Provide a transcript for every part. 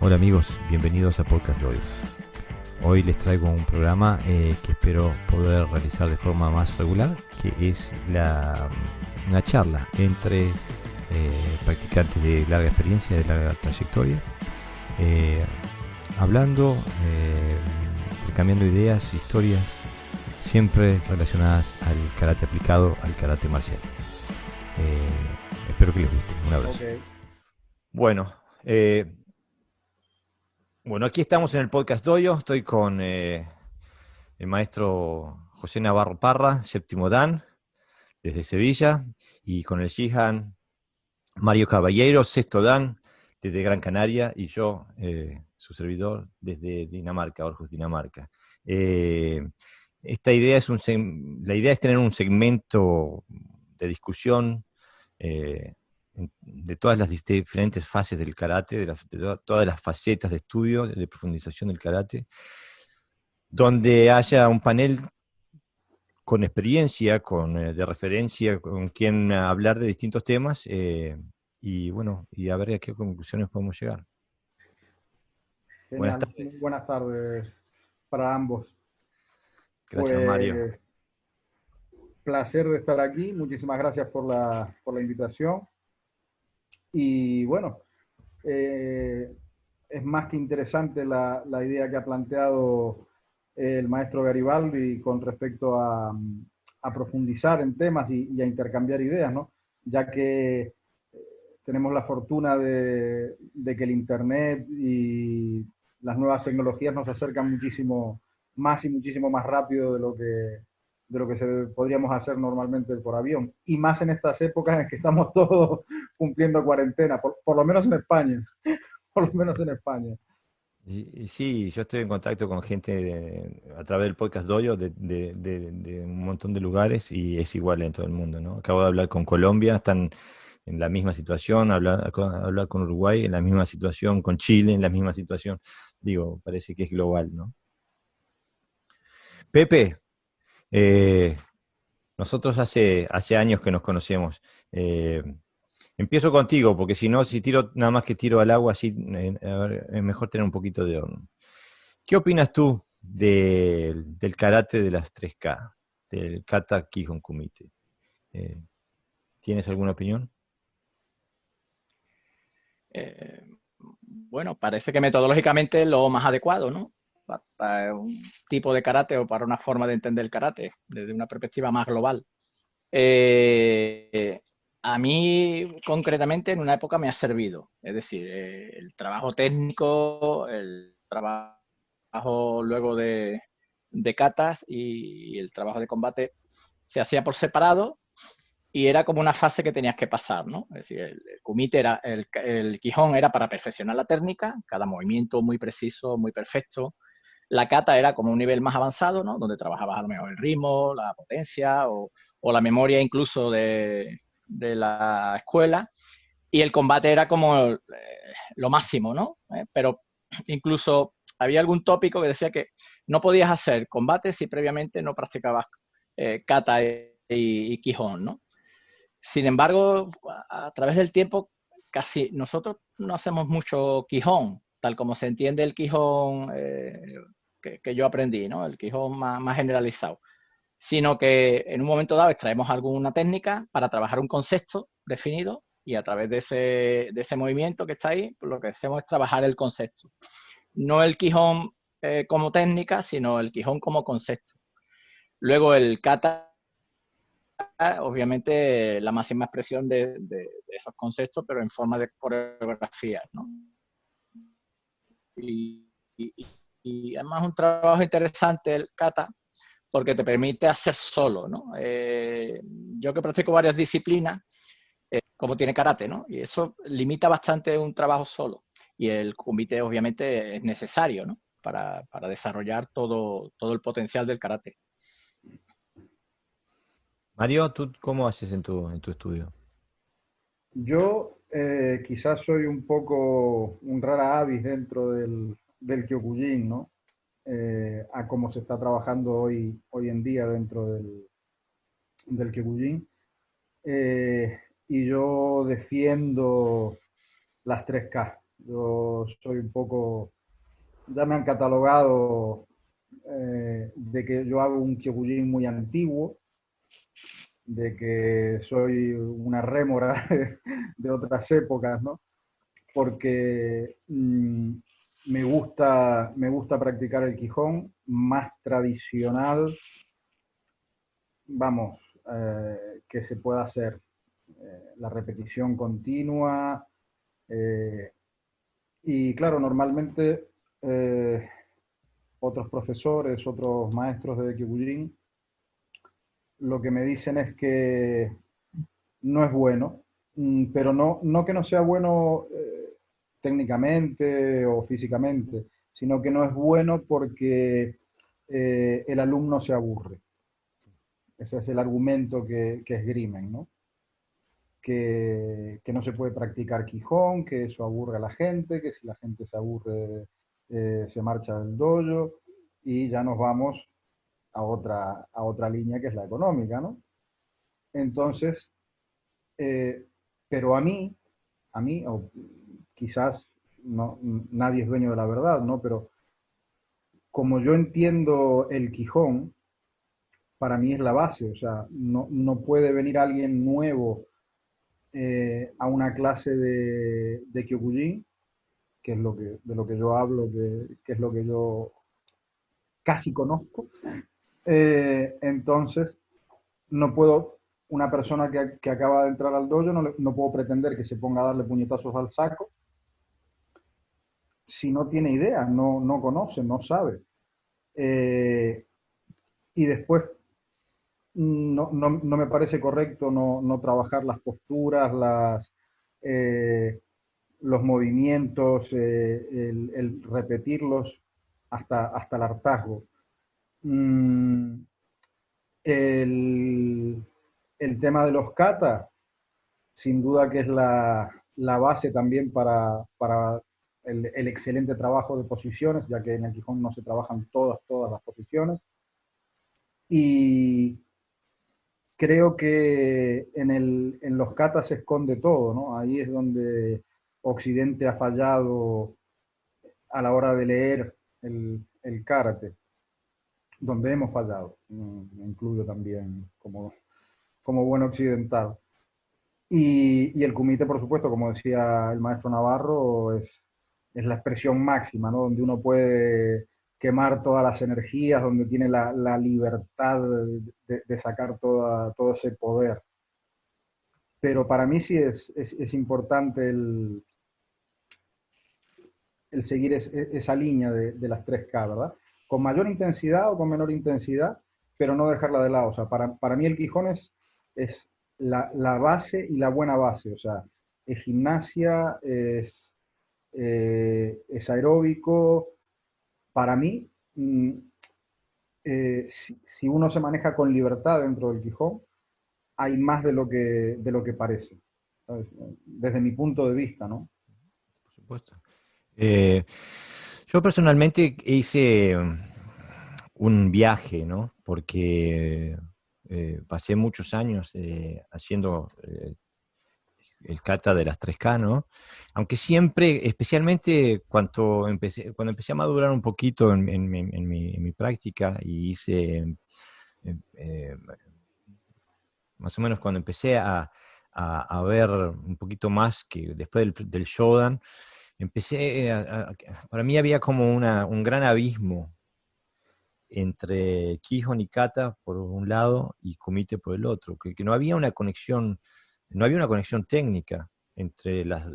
Hola amigos, bienvenidos a Podcast Doy. Hoy les traigo un programa que espero poder realizar de forma más regular, que es una charla entre practicantes de larga experiencia, de larga trayectoria, hablando, intercambiando ideas, historias, siempre relacionadas al karate aplicado, al karate marcial. Espero que les guste. Un abrazo. Okay. Bueno, aquí estamos en el Podcast Doyo. Estoy con el maestro José Navarro Parra, séptimo Dan, desde Sevilla, y con el Shihan Mario Caballero, sexto Dan, desde Gran Canaria, y yo, su servidor, desde Dinamarca, Aarhus, Dinamarca. Esta idea la idea es tener un segmento de discusión de todas las diferentes fases del karate, todas las facetas de estudio, de profundización del karate, donde haya un panel con experiencia, de referencia, con quien hablar de distintos temas, y a ver a qué conclusiones podemos llegar. Buenas Genial. Muy tardes. buenas tardes para ambos. Gracias, Mario. Pues placer de estar aquí. Muchísimas gracias por la invitación. Y bueno, eh, es más que interesante la idea que ha planteado el maestro Garibaldi con respecto a profundizar en temas y a intercambiar ideas, ¿no? Ya que tenemos la fortuna de que el Internet y las nuevas tecnologías nos acercan muchísimo más y muchísimo más rápido de lo que podríamos hacer normalmente por avión. Y más en estas épocas en que estamos todos cumpliendo cuarentena, por lo menos en España. Por lo menos en España. Y sí, yo estoy en contacto con gente a través del podcast Doyo de un montón de lugares y es igual en todo el mundo, ¿no? Acabo de hablar con Colombia, están en la misma situación, hablar con Uruguay en la misma situación, con Chile en la misma situación. Digo, parece que es global, ¿no? Pepe, eh, nosotros hace años que nos conocemos. Eh, Empiezo contigo, porque si no, si tiro nada más que tiro al agua, así a ver, es mejor tener un poquito de orden. ¿Qué opinas tú del karate de las 3K, del Kata Kihon Kumite? Eh, ¿Tienes alguna opinión? Eh, bueno, parece que metodológicamente es lo más adecuado, ¿no? Para un tipo de karate o para una forma de entender el karate desde una perspectiva más global. Eh, a mí, concretamente, en una época me ha servido. Es decir, el trabajo técnico, el trabajo luego de katas y el trabajo de combate se hacía por separado y era como una fase que tenías que pasar, ¿no? Es decir, el kumite era, el Kihon era para perfeccionar la técnica, cada movimiento muy preciso, muy perfecto. La kata era como un nivel más avanzado, ¿no? Donde trabajabas a lo mejor el ritmo, la potencia o la memoria incluso de la escuela. Y el combate era como lo máximo, ¿no? Pero incluso había algún tópico que decía que no podías hacer combate si previamente no practicabas kata y Kihon, ¿no? Sin embargo, a través del tiempo, casi nosotros no hacemos mucho Quijón, tal como se entiende el Quijón que yo aprendí, ¿no? El Quijón más generalizado. Sino que en un momento dado extraemos alguna técnica para trabajar un concepto definido y a través de ese movimiento que está ahí, pues lo que hacemos es trabajar el concepto. No el Quijón como técnica, sino el Quijón como concepto. Luego el kata obviamente la máxima expresión de esos conceptos, pero en forma de coreografía, ¿no? Y, y, y además un trabajo interesante el kata porque te permite hacer solo, ¿no? Yo que practico varias disciplinas, como tiene karate, ¿no? Y eso limita bastante un trabajo solo. Y el kumite obviamente es necesario, ¿no? Para desarrollar todo el potencial del karate. Mario, ¿tú cómo haces en tu estudio? Yo quizás soy un poco un rara avis dentro del Kyokujin, ¿no? A cómo se está trabajando hoy en día dentro del Kyokujin. Y yo defiendo las 3K. Yo soy un poco, ya me han catalogado de que yo hago un Kyokujin muy antiguo, de que soy una rémora de otras épocas, ¿no? Porque me gusta practicar el Quijón más tradicional, vamos, que se pueda hacer. La repetición continua. eh, y claro, normalmente otros profesores, otros maestros de Kyokujin, lo que me dicen es que no es bueno, pero no que no sea bueno técnicamente o físicamente, sino que no es bueno porque el alumno se aburre. Ese es el argumento que esgrimen, ¿no? Que no se puede practicar Quijón, que eso aburre a la gente, que si la gente se aburre se marcha del dojo y ya nos vamos a otra línea que es la económica, ¿no? Entonces, eh, pero o quizás no, nadie es dueño de la verdad, ¿no? Pero como yo entiendo el Quijón, para mí es la base, o sea, no puede venir alguien nuevo a una clase de Kyokujin, que es de lo que yo hablo, que es lo que yo casi conozco. Entonces, no puedo, una persona que acaba de entrar al dojo, no puedo pretender que se ponga a darle puñetazos al saco si no tiene idea, no conoce, no sabe. Eh, y después no me parece correcto no trabajar las posturas, eh, los movimientos, el repetirlos hasta el hartazgo. Mm, el, el tema de los kata, sin duda que es la base también para el excelente trabajo de posiciones, ya que en el Quijón no se trabajan todas las posiciones. Y creo que en los katas se esconde todo, ¿no? Ahí es donde Occidente ha fallado a la hora de leer el karate, donde hemos fallado. Me incluyo también como buen occidental. Y el kumite, por supuesto, como decía el maestro Navarro, es la expresión máxima, ¿no? Donde uno puede quemar todas las energías, donde tiene la libertad de sacar todo ese poder. Pero para mí sí es importante el seguir esa línea de las 3K, ¿verdad? Con mayor intensidad o con menor intensidad, pero no dejarla de lado. O sea, para mí el Quijón es la base y la buena base. O sea, es gimnasia, es aeróbico. Para mí, si uno se maneja con libertad dentro del Quijón, hay más de lo que parece, ¿sabes? Desde mi punto de vista, ¿no? Por supuesto. Eh, yo personalmente hice un viaje, ¿no? Porque pasé muchos años haciendo el kata de las 3K, ¿no? Aunque siempre, especialmente cuando empecé a madurar un poquito en mi práctica y hice, eh, más o menos cuando empecé a ver un poquito más que después del Shodan, para mí había como un gran abismo entre Kihon y Kata por un lado y Kumite por el otro, que no había una conexión, no había una conexión técnica entre las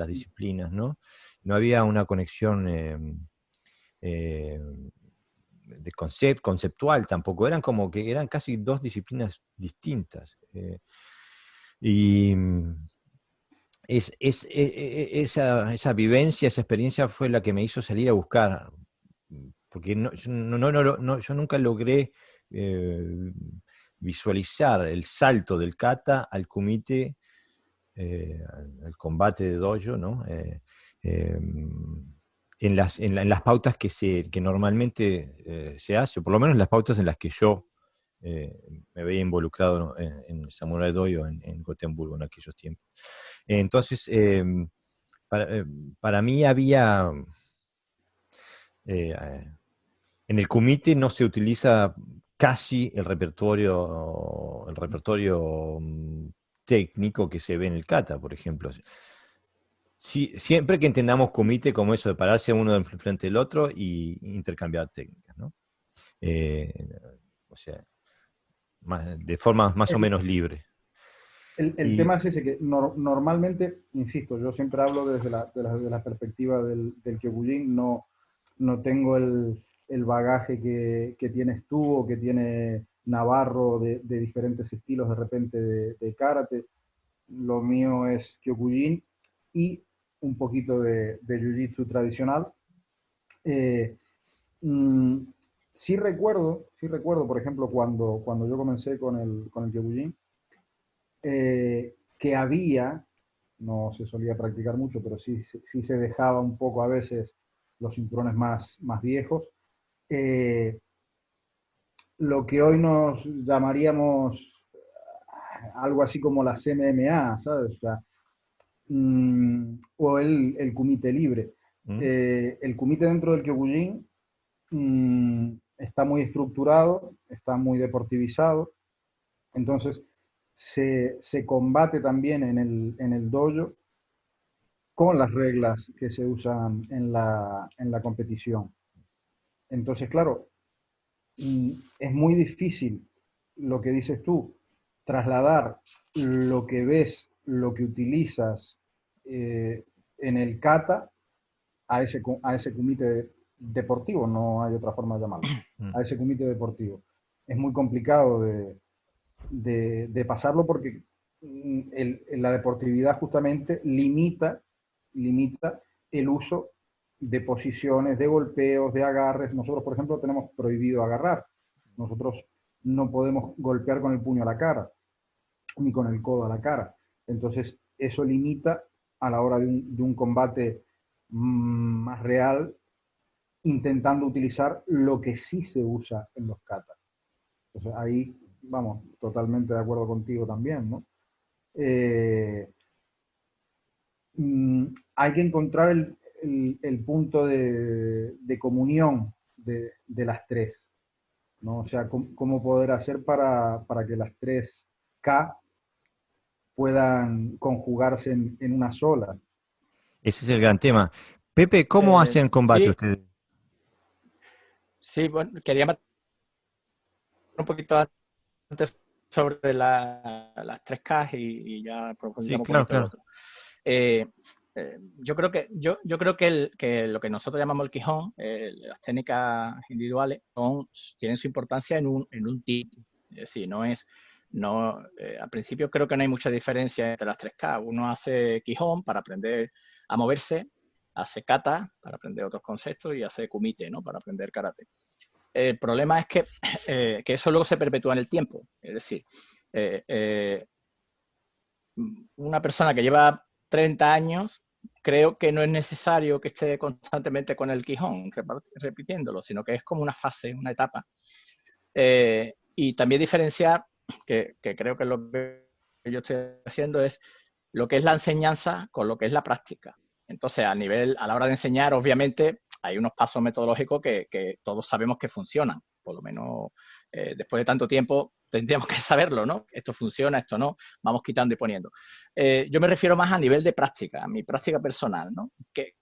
disciplinas, ¿no? No había una conexión eh, conceptual tampoco, eran como que eran casi dos disciplinas distintas. Y esa vivencia, esa experiencia fue la que me hizo salir a buscar, porque yo nunca logré eh, visualizar el salto del kata al kumite, al combate de dojo, ¿no? En las pautas que normalmente se hace, por lo menos las pautas en las que yo eh, me veía involucrado, ¿no? en Samurai Dojo en Gotemburgo en aquellos tiempos. Entonces, para mí había, en el kumite no se utiliza casi el repertorio técnico que se ve en el kata, por ejemplo. Siempre que entendamos kumite como eso de pararse uno frente del otro y intercambiar técnicas, ¿no? Eh, o sea, de forma más o menos libre. El tema es ese, que normalmente, insisto, yo siempre hablo desde la perspectiva del Kyokushin, no tengo el bagaje que tienes tú o que tiene Navarro de diferentes estilos de repente de karate. Lo mío es Kyokushin y un poquito de Jiu-Jitsu tradicional. Eh, mm, sí recuerdo, por ejemplo, cuando yo comencé con el Kyokushin, que había, no se solía practicar mucho, pero sí se dejaba un poco a veces los cinturones más viejos. Eh, lo que hoy nos llamaríamos algo así como la MMA, ¿sabes? O sea, o el kumite libre. ¿Mm? El kumite dentro del Kyokushin está muy estructurado, está muy deportivizado, entonces se combate también en el dojo con las reglas que se usan en la competición. Entonces, claro, es muy difícil lo que dices tú, trasladar lo que ves, lo que utilizas en el kata a ese kumite deportivo, no hay otra forma de llamarlo, Mm. a ese kumite deportivo. Es muy complicado de pasarlo porque la deportividad justamente limita el uso de posiciones, de golpeos, de agarres. Nosotros, por ejemplo, tenemos prohibido agarrar. Nosotros no podemos golpear con el puño a la cara, ni con el codo a la cara. Entonces, eso limita a la hora de un combate más real, intentando utilizar lo que sí se usa en los katas. Entonces, ahí, vamos, totalmente de acuerdo contigo también, ¿no? Eh, Hay que encontrar el punto de comunión de las tres, ¿no? O sea, cómo poder hacer para que las tres K puedan conjugarse en una sola. Ese es el gran tema. Pepe, ¿cómo hacen combate Sí, ustedes? sí, bueno, quería matar un poquito antes sobre las 3K y ya Sí, profundizamos un claro, poquito el claro. otro. Eh, yo creo que lo que nosotros llamamos el Quijón, las técnicas individuales, tienen su importancia en un tipo. Es decir, al principio creo que no hay mucha diferencia entre las 3K. Uno hace Quijón para aprender a moverse, hace Kata para aprender otros conceptos y hace Kumite, ¿no? Para aprender Karate. El problema es que eso luego se perpetúa en el tiempo. Es decir, eh, eh, una persona que lleva 30 años, creo que no es necesario que esté constantemente con el Quijón repitiéndolo, sino que es como una fase, una etapa. Y también diferenciar, que creo que es lo que yo estoy haciendo, es lo que es la enseñanza con lo que es la práctica. Entonces, a la hora de enseñar, obviamente, hay unos pasos metodológicos que todos sabemos que funcionan. Por lo menos, después de tanto tiempo, tendríamos que saberlo, ¿no? Esto funciona, esto no, vamos quitando y poniendo. Yo me refiero más a nivel de práctica, a mi práctica personal, ¿no? ¿Qué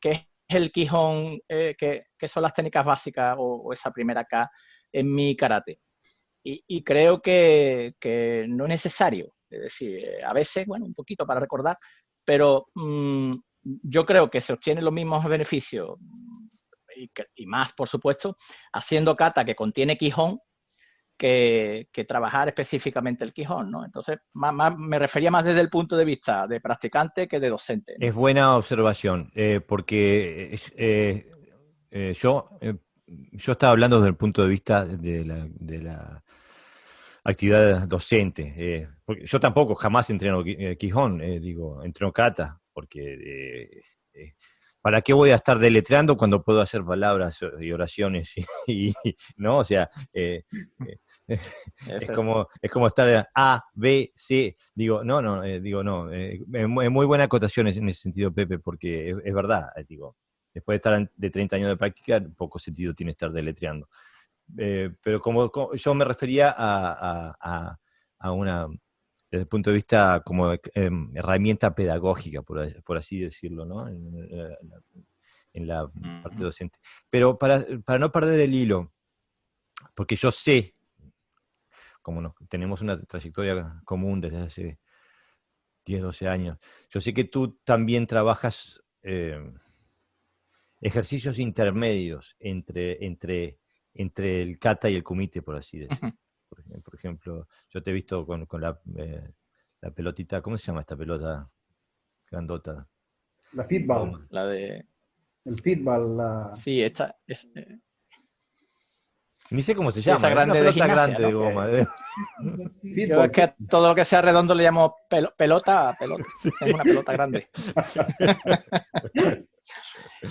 es el Quijón? ¿Qué son las técnicas básicas o esa primera K en mi karate? Y creo que no es necesario. Es decir, a veces, bueno, un poquito para recordar, pero yo creo que se obtienen los mismos beneficios y más, por supuesto, haciendo kata que contiene Quijón que trabajar específicamente el Quijón, ¿no? Entonces, me refería más desde el punto de vista de practicante que de docente, ¿no? Es buena observación, porque yo estaba hablando desde el punto de vista de la actividad docente. Porque yo tampoco jamás entreno Quijón, digo, entreno kata, porque ¿para qué voy a estar deletreando cuando puedo hacer palabras y oraciones? ¿No? O sea, es como estar A, B, C. Digo, no. Es muy buena acotación en ese sentido, Pepe, porque es verdad, digo, después de estar de 30 años de práctica, poco sentido tiene estar deletreando. Pero como yo me refería a una, desde el punto de vista como herramienta pedagógica, por así decirlo, ¿no? En la parte docente. Pero para no perder el hilo, porque yo sé, como tenemos una trayectoria común desde hace 10, 12 años, yo sé que tú también trabajas ejercicios intermedios entre el kata y el kumite, por así decirlo. Por ejemplo, yo te he visto con la pelotita, ¿cómo se llama esta pelota grandota? La fitball. La de... El fitball. Sí, esta es... Ni sé cómo se Sí, llama, esa es una grande de pelota gimnasia, grande ¿no? de goma. Yo es que todo lo que sea redondo le llamo pelota. Sí. Es una pelota grande.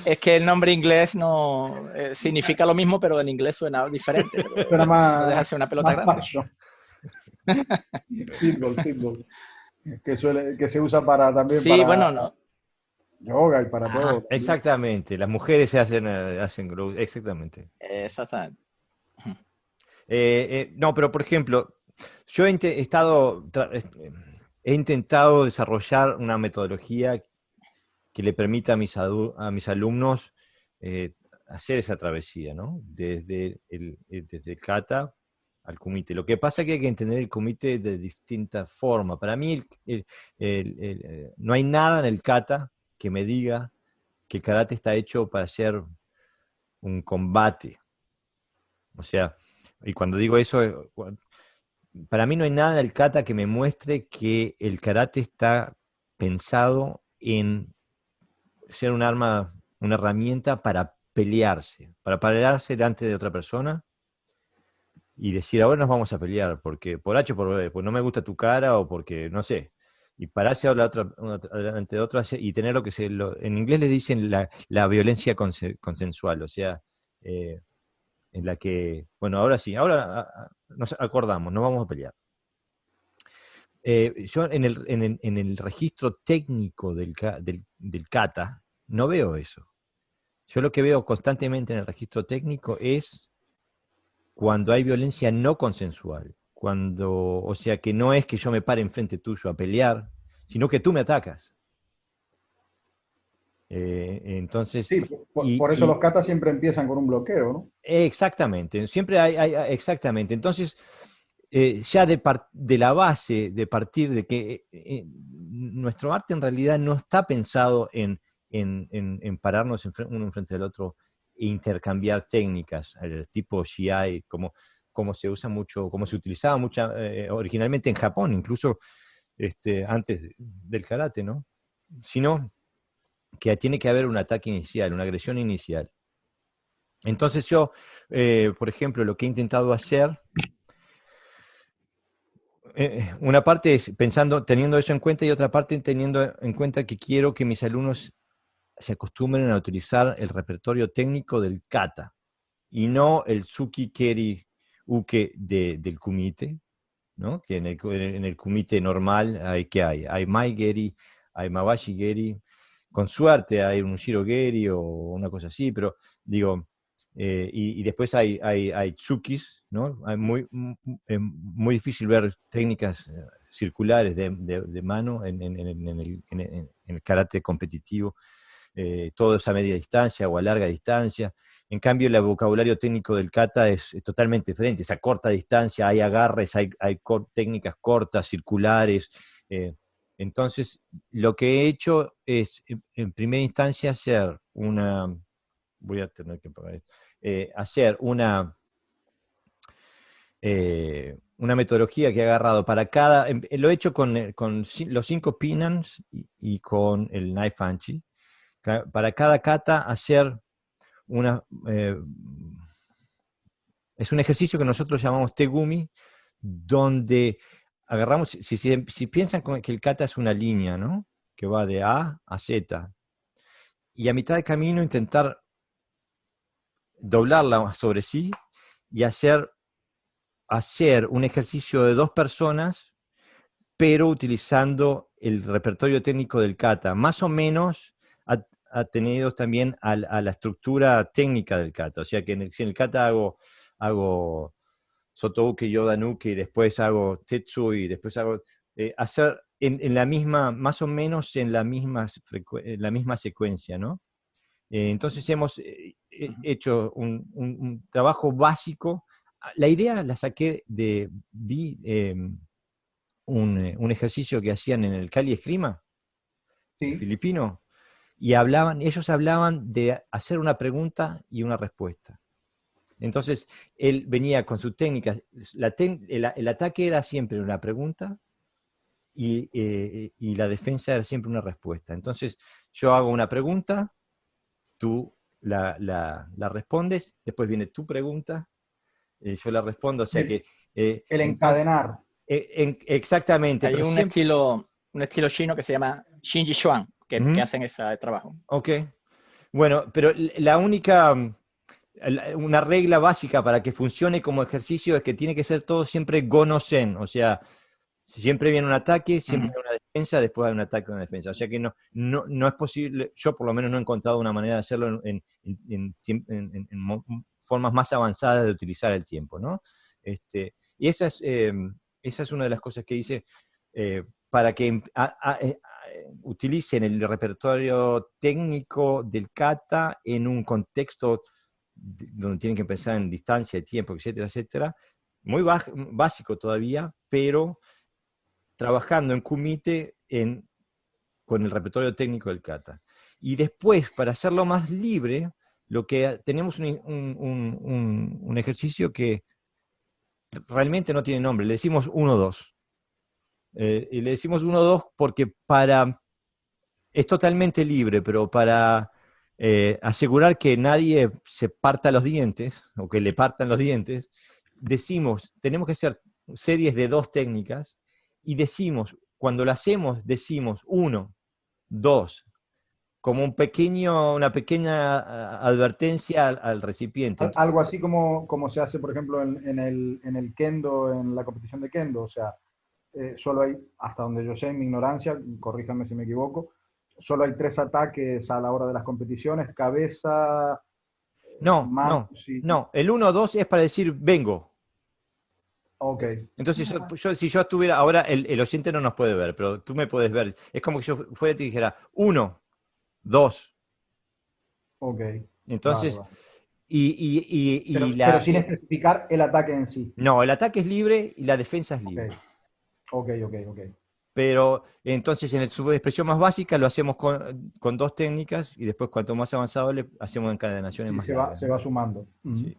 Es que el nombre inglés no significa lo mismo, pero en inglés suena diferente. Suena No deja de ser una pelota grande. Fitball. Que se usa para también Sí, para bueno, no. yoga y para todo. Exactamente, las mujeres se hacen exactamente. Exactamente. No, pero por ejemplo, yo he intentado desarrollar una metodología que le permita a mis alumnos hacer esa travesía, ¿no? Desde el kata al kumite. Lo que pasa es que hay que entender el kumite de distinta forma. Para mí no hay nada en el kata que me diga que el karate está hecho para ser un combate. O sea, y cuando digo eso, para mí no hay nada en el kata que me muestre que el karate está pensado en ser un arma, una herramienta para pelearse delante de otra persona y decir, ahora nos vamos a pelear, porque por H o por B, pues no me gusta tu cara o porque, no sé, y pararse delante de otra y tener lo que en inglés le dicen la violencia consensual, o sea, en la que, bueno, ahora sí, ahora nos acordamos, no vamos a pelear. Yo en el registro técnico del kata no veo eso. Yo lo que veo constantemente en el registro técnico es cuando hay violencia no consensual. O sea, que no es que yo me pare enfrente tuyo a pelear, sino que tú me atacas. Entonces... Sí, por eso los katas siempre empiezan con un bloqueo, ¿no? Exactamente, siempre hay exactamente. Entonces, ya de la base, de partir de que nuestro arte en realidad no está pensado en pararnos uno enfrente del otro e intercambiar técnicas, tipo Shiai, como se usa mucho, como se utilizaba mucho originalmente en Japón, incluso antes del karate, ¿no? Sino que tiene que haber un ataque inicial, una agresión inicial. Entonces yo, por ejemplo, lo que he intentado hacer, una parte es teniendo eso en cuenta y otra parte teniendo en cuenta que quiero que mis alumnos se acostumbren a utilizar el repertorio técnico del kata y no el tsuki, keri, uke del kumite, ¿no? Que en el kumite normal hay mai geri, hay mawashi geri, con suerte hay un shiro geri o una cosa así, pero digo, y después hay tsukis, ¿no? Muy difícil ver técnicas circulares de mano en el karate competitivo, todo es a media distancia o a larga distancia. En cambio, el vocabulario técnico del kata es totalmente diferente, es a corta distancia, hay agarres, hay técnicas cortas, circulares. Entonces, lo que he hecho es, en primera instancia, hacer voy a tener que pagar esto, hacer una metodología que he agarrado para cada, lo he hecho con los 5 pinans y con el knife anchi, para cada kata hacer es un ejercicio que nosotros llamamos tegumi, donde agarramos, si piensan que el kata es una línea, ¿no? Que va de A a Z, y a mitad de camino intentar doblarla sobre sí y hacer un ejercicio de 2 personas, pero utilizando el repertorio técnico del kata, más o menos atenidos también a la estructura técnica del kata. O sea que si en el kata hago Sotouke, Yodanuke, y después hago Tetsu, y después hago hacer en la misma, más o menos en la misma secuencia, ¿no? Entonces hemos hecho un trabajo básico. La idea la saqué vi un ejercicio que hacían en el Cali Esgrima Sí, filipino, y ellos hablaban de hacer una pregunta y una respuesta. Entonces, él venía con su técnica, el ataque era siempre una pregunta y la defensa era siempre una respuesta. Entonces, yo hago una pregunta, tú la respondes, después viene tu pregunta, yo la respondo, o sea el, que el entonces, encadenar. exactamente, Hay pero siempre... un estilo chino que se llama Shinji Shuan, que Ujú, hacen ese trabajo. ok, bueno, pero la única, una regla básica para que funcione como ejercicio es que tiene que ser todo siempre gono-sen, o sea, siempre viene un ataque, siempre Ujú. hay una defensa, después hay un ataque y una defensa. O sea que no es posible, yo por lo menos no he encontrado una manera de hacerlo en formas más avanzadas de utilizar el tiempo, ¿no? Y esa es una de las cosas que hice para que utilicen el repertorio técnico del kata en un contexto donde tienen que pensar en distancia, tiempo, etcétera, etcétera. Muy básico todavía, pero trabajando en Kumite con el repertorio técnico del kata. Y después, para hacerlo más libre, lo que tenemos un ejercicio que realmente no tiene nombre, le decimos 1-2. Y le decimos 1-2 porque es totalmente libre, pero para asegurar que nadie se parta los dientes, o que le partan los dientes, tenemos que hacer series de 2 técnicas, y cuando lo hacemos, decimos 1, 2, como una pequeña advertencia al recipiente. Entonces, Algo así como se hace, por ejemplo, en el kendo, en la competición de kendo. O sea, solo hay, hasta donde yo sé, en mi ignorancia, corríjame si me equivoco, solo hay 3 ataques a la hora de las competiciones: cabeza, no, manos no, y... no. El 1-2 es para decir vengo. Ok, Entonces, si yo estuviera, ahora el oyente no nos puede ver, pero tú me puedes ver. Es como que yo fuera y te dijera 1, 2. ok, vale, Entonces, vale. y Pero sin especificar el ataque en sí. no, el ataque es libre y la defensa es Ok, libre. ok, ok, ok. Pero entonces en su expresión más básica lo hacemos con 2 técnicas, y después cuanto más avanzado le hacemos encadenaciones Sí, más se va, largas, se ¿no? va sumando. Ujú.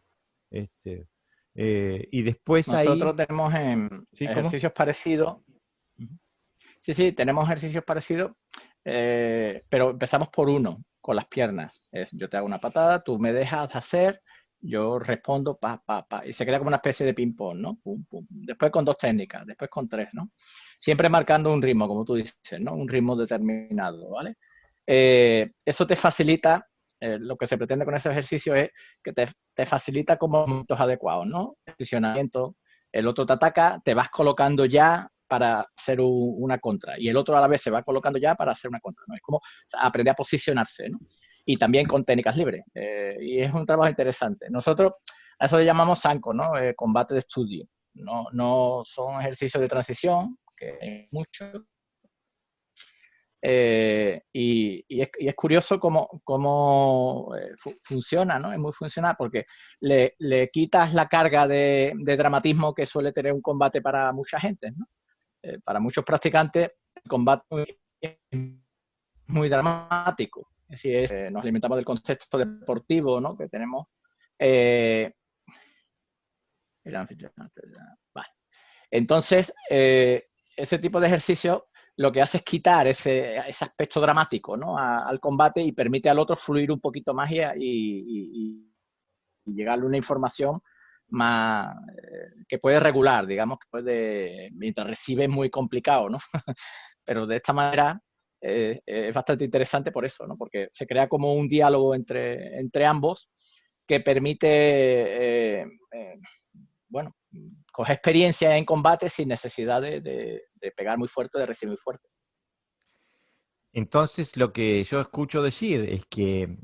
Sí. Y después ahí, Nosotros tenemos ¿sí? ¿Cómo? ejercicios parecidos. Sí, sí, tenemos ejercicios parecidos, pero empezamos por uno, con las piernas. Yo te hago una patada, tú me dejas hacer, yo respondo, pa, pa, pa, y se crea como una especie de ping-pong, ¿no? Pum, pum. Después con 2 técnicas, después con 3, ¿no? Siempre marcando un ritmo, como tú dices, ¿no? Un ritmo determinado, ¿vale? Eso te facilita, lo que se pretende con ese ejercicio es que te facilita como momentos adecuados, ¿no? Posicionamiento, el otro te ataca, te vas colocando ya para hacer una contra, y el otro a la vez se va colocando ya para hacer una contra, ¿no? Es como aprender a posicionarse, ¿no? Y también con técnicas libres, y es un trabajo interesante. Nosotros a eso le llamamos Sanko, ¿no? Combate de estudio. No son ejercicios de transición, que hay muchos, y es curioso cómo funciona, ¿no? Es muy funcional porque le quitas la carga de dramatismo que suele tener un combate para mucha gente, ¿no? Para muchos practicantes, el combate es muy dramático. Es decir, nos alimentamos del concepto deportivo, ¿no? Que tenemos. El anfitrión. Vale. Entonces, ese tipo de ejercicio lo que hace es quitar ese aspecto dramático, ¿no? Al combate, y permite al otro fluir un poquito más y llegarle una información más que puede regular, digamos, que puede, mientras recibe es muy complicado, ¿no? Pero de esta manera es bastante interesante por eso, ¿no? Porque se crea como un diálogo entre ambos que permite, bueno, coger experiencia en combate sin necesidad de pegar muy fuerte, de recibir muy fuerte. Entonces, lo que yo escucho decir es que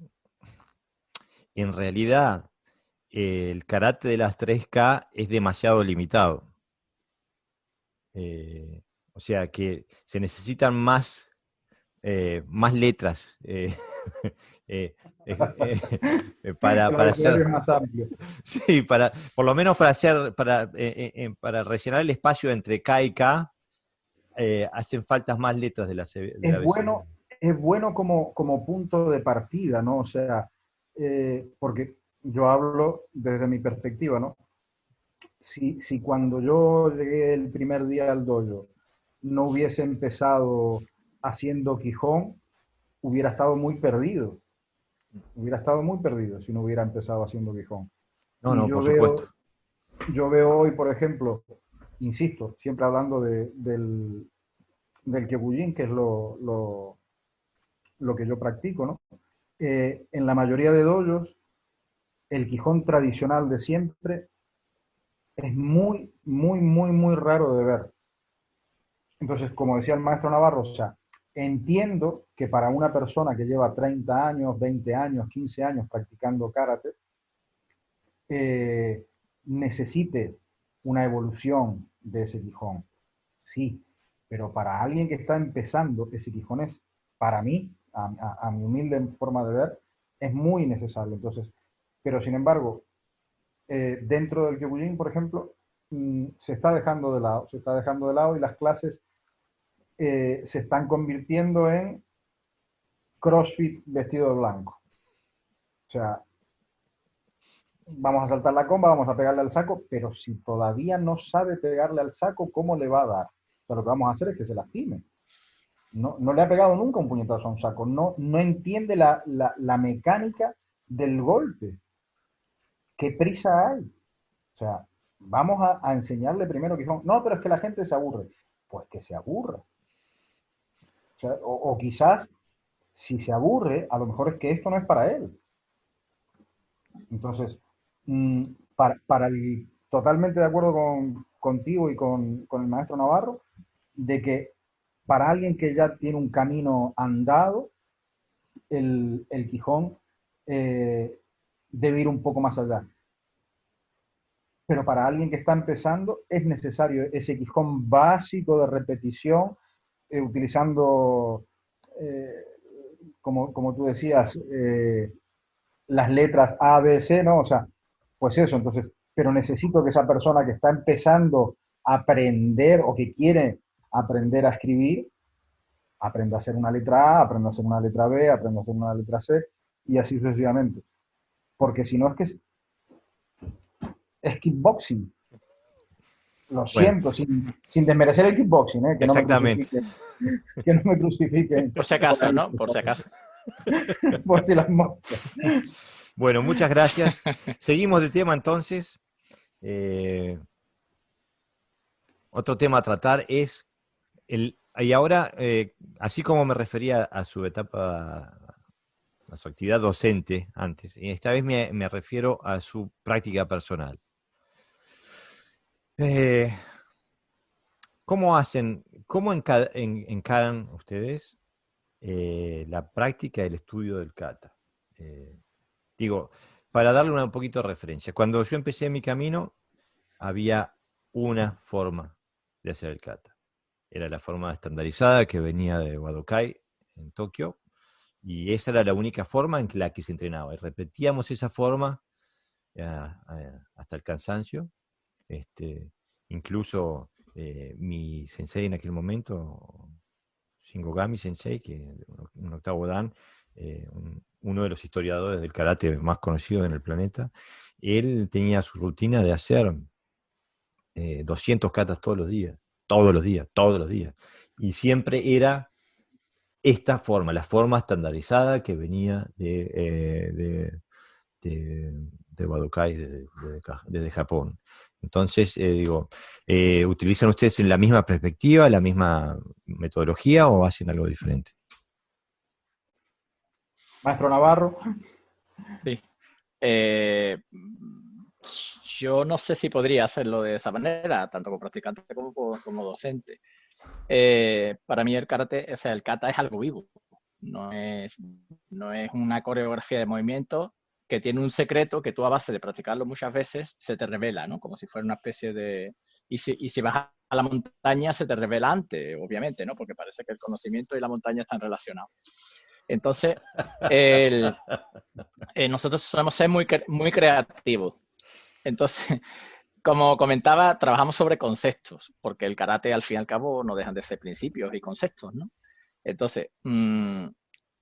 en realidad el karate de las 3K es demasiado limitado. O sea que se necesitan más letras El para hacer, abecedario es más amplio. sí, por lo menos para rellenar el espacio entre K y K, hacen faltas más letras del Es abecedario. bueno, es bueno como punto de partida, ¿no? O sea, porque yo hablo desde mi perspectiva, ¿no? Si cuando yo llegué el primer día al dojo no hubiese empezado haciendo Quijón, hubiera estado muy perdido. Hubiera estado muy perdido si no hubiera empezado haciendo Quijón. No, Y no, por supuesto. yo veo hoy, por ejemplo, insisto, siempre hablando del Kyokushin, que es lo que yo practico, ¿no? En la mayoría de dojos, el Quijón tradicional de siempre es muy, muy, muy, muy raro de ver. Entonces, como decía el maestro Navarro, o sea, entiendo que para una persona que lleva 30 años, 20 años, 15 años practicando karate, necesite una evolución de ese Quijón. Sí, pero para alguien que está empezando, ese Quijón es, para mí, a mi humilde forma de ver, es muy necesario. Entonces, pero sin embargo, dentro del Kyokushin, por ejemplo, se está dejando de lado, y las clases se están convirtiendo en CrossFit vestido de blanco. O sea, vamos a saltar la comba, vamos a pegarle al saco, pero si todavía no sabe pegarle al saco, ¿cómo le va a dar? O sea, lo que vamos a hacer es que se lastime. No le ha pegado nunca un puñetazo a un saco, no entiende la mecánica del golpe. ¿Qué prisa hay? O sea, vamos a enseñarle primero que son, no, pero es que la gente se aburre. Pues que se aburra. O sea, o quizás, si se aburre, a lo mejor es que esto no es para él. Entonces, para totalmente de acuerdo contigo y con el maestro Navarro, de que para alguien que ya tiene un camino andado, el Quijón debe ir un poco más allá. Pero para alguien que está empezando es necesario ese Quijón básico de repetición, utilizando, eh, como tú decías, las letras A, B, C, ¿no? O sea, pues eso, entonces, pero necesito que esa persona que está empezando a aprender o que quiere aprender a escribir, aprenda a hacer una letra A, aprenda a hacer una letra B, aprenda a hacer una letra C, y así sucesivamente. Porque si no es que es kickboxing. Lo Bueno, siento, sin desmerecer el kickboxing, que no me exactamente. crucifiquen. Que no me crucifiquen. Por si acaso, ¿no? Por si acaso. Por si las moscas. Bueno, muchas gracias. Seguimos de tema entonces. Otro tema a tratar es y ahora, así como me refería a su etapa, a su actividad docente antes, esta vez me refiero a su práctica personal. ¿Cómo encaran ustedes la práctica y el estudio del kata? Digo, para darle un poquito de referencia, cuando yo empecé mi camino, había una forma de hacer el kata. Era la forma estandarizada que venía de Wadokai en Tokio, y esa era la única forma en la que se entrenaba. Y repetíamos esa forma hasta el cansancio. Incluso mi sensei en aquel momento, Shingogami Sensei, que un octavo dan, uno de los historiadores del karate más conocidos en el planeta, él tenía su rutina de hacer 200 katas todos los días, todos los días, todos los días. Y siempre era esta forma, la forma estandarizada que venía de Wadokai desde Japón. Entonces, ¿utilizan ustedes en la misma perspectiva, la misma metodología o hacen algo diferente? Maestro Navarro. Sí. Eh, yo no sé si podría hacerlo de esa manera, tanto como practicante como docente. Para mí el karate, o sea, el kata es algo vivo, no es, no es una coreografía de movimiento que tiene un secreto que tú a base de practicarlo muchas veces se te revela, ¿no? Como si fuera una especie de... Y si vas a la montaña se te revela antes, obviamente, ¿no? Porque parece que el conocimiento y la montaña están relacionados. Entonces, el, nosotros solemos ser muy creativos. Entonces, como comentaba, trabajamos sobre conceptos, porque el karate al fin y al cabo no dejan de ser principios y conceptos, ¿no? Entonces,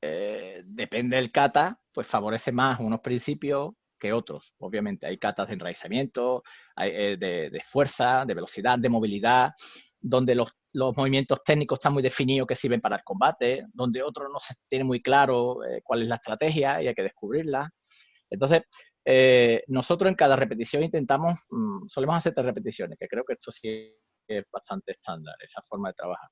depende del kata, pues favorece más unos principios que otros. Obviamente, hay katas de enraizamiento, de fuerza, de velocidad, de movilidad, donde los movimientos técnicos están muy definidos que sirven para el combate, donde otros no se tiene muy claro cuál es la estrategia y hay que descubrirla. Entonces, nosotros en cada repetición intentamos, solemos hacer 3 repeticiones, que creo que esto sí es bastante estándar, esa forma de trabajar.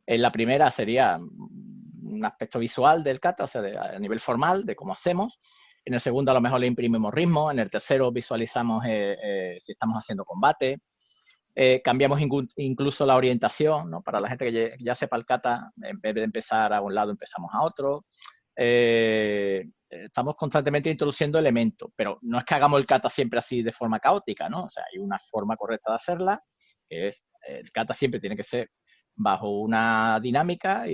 En la primera sería un aspecto visual del kata, o sea, a nivel formal, de cómo hacemos. En el segundo a lo mejor le imprimimos ritmo. En el tercero visualizamos si estamos haciendo combate. Cambiamos incluso la orientación, ¿no? Para la gente que ya sepa el kata, en vez de empezar a un lado, empezamos a otro. Estamos constantemente introduciendo elementos, pero no es que hagamos el kata siempre así de forma caótica, ¿no? O sea, hay una forma correcta de hacerla, que es, el kata siempre tiene que ser bajo una dinámica,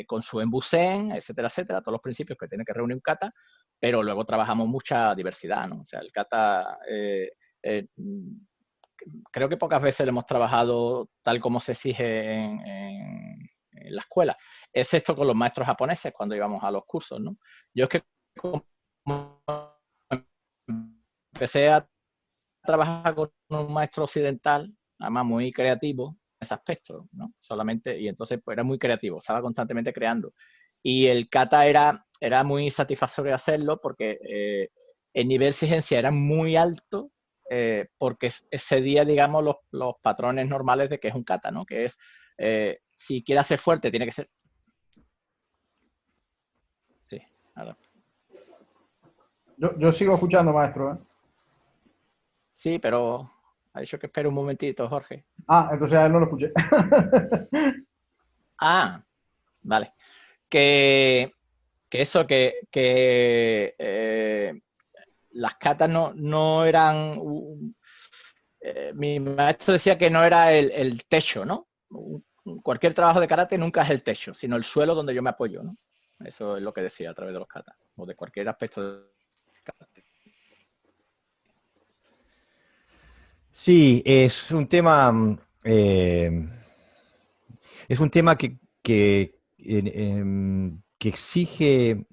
con su embusen, etcétera, etcétera, todos los principios que tiene que reunir un kata, pero luego trabajamos mucha diversidad, ¿no? O sea, el kata... creo que pocas veces lo hemos trabajado tal como se exige en la escuela, excepto con los maestros japoneses cuando íbamos a los cursos, ¿no? Yo es que como empecé a trabajar con un maestro occidental, además muy creativo en ese aspecto, ¿no? Solamente, y entonces pues, era muy creativo, estaba constantemente creando. Y el kata era muy satisfactorio hacerlo porque el nivel de exigencia era muy alto, porque excedía, digamos, los patrones normales de que es un kata, ¿no? Que es, si quiere ser fuerte, tiene que ser... Sí, nada. Yo sigo escuchando, maestro, ¿eh? Sí, pero ha dicho que espere un momentito, Jorge. Ah, entonces a él no lo escuché. Ah, vale. Que, que eso, las catas no eran... mi maestro decía que no era el techo, ¿no? Cualquier trabajo de karate nunca es el techo, sino el suelo donde yo me apoyo, ¿no? Eso es lo que decía a través de los katas, o de cualquier aspecto de karate. Sí, es un tema que exige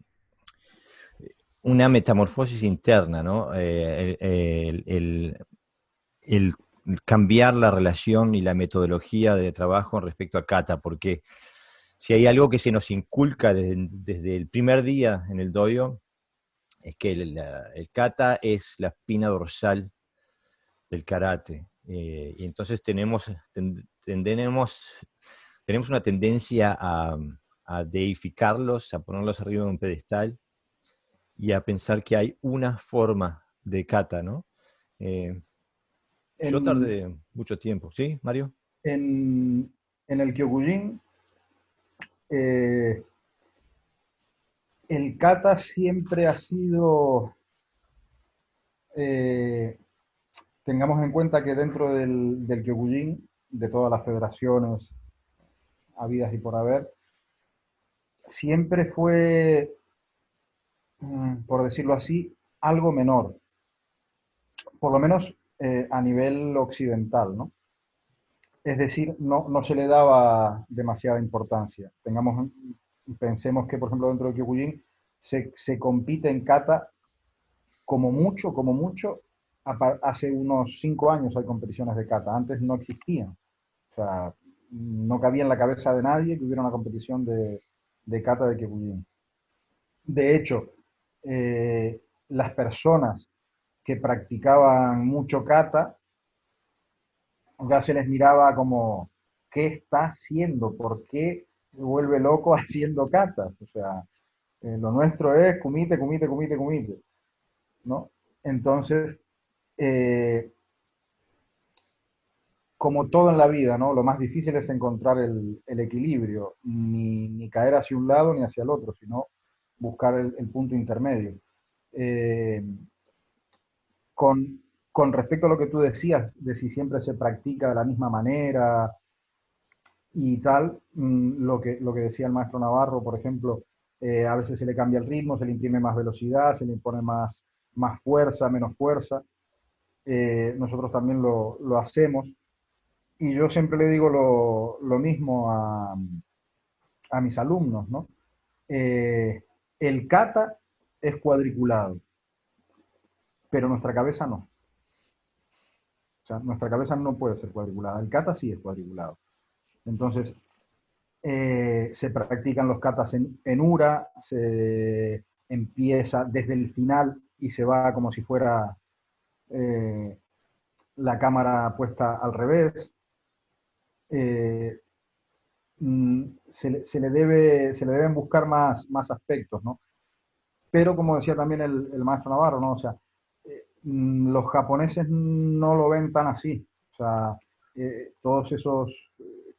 una metamorfosis interna, ¿no? El cambiar la relación y la metodología de trabajo respecto a kata, porque si hay algo que se nos inculca desde el primer día en el dojo, es que el kata es la espina dorsal del karate. Y entonces tenemos una tendencia a deificarlos, a ponerlos arriba de un pedestal y a pensar que hay una forma de kata, ¿no? Yo En, tardé mucho tiempo, ¿sí, Mario? en el Kyokujin, eh, el kata siempre ha sido, eh, tengamos en cuenta que dentro del Kyokujin, de todas las federaciones habidas y por haber, siempre fue, por decirlo así, algo menor, por lo menos a nivel occidental, ¿no? Es decir, no se le daba demasiada importancia. Pensemos que, por ejemplo, dentro del Kyokujin se compite en kata como mucho, hace unos 5 años hay competiciones de kata, antes no existían. O sea, no cabía en la cabeza de nadie que hubiera una competición de kata de Kyokujin. De hecho, las personas que practicaban mucho kata ya se les miraba como, ¿qué está haciendo? ¿Por qué se vuelve loco haciendo katas? O sea, Lo nuestro es kumite, kumite, kumite, kumite, ¿no? Entonces, eh, como todo en la vida, ¿no? Lo más difícil es encontrar el equilibrio, ni caer hacia un lado ni hacia el otro, sino buscar el punto intermedio. Eh, con respecto a lo que tú decías, de si siempre se practica de la misma manera y tal, lo que decía el maestro Navarro, por ejemplo, a veces se le cambia el ritmo, se le imprime más velocidad, se le impone más fuerza, menos fuerza. Nosotros también lo hacemos. Y yo siempre le digo lo mismo a mis alumnos, ¿no? Eh, el kata es cuadriculado, pero nuestra cabeza no. O sea, nuestra cabeza no puede ser cuadriculada. El kata sí es cuadriculado. Entonces, se practican los katas en ura, se empieza desde el final y se va como si fuera eh, la cámara puesta al revés. Eh, se le deben buscar más aspectos, ¿no? Pero como decía también el maestro Navarro, ¿no? O sea, los japoneses no lo ven tan así. O sea, todos esos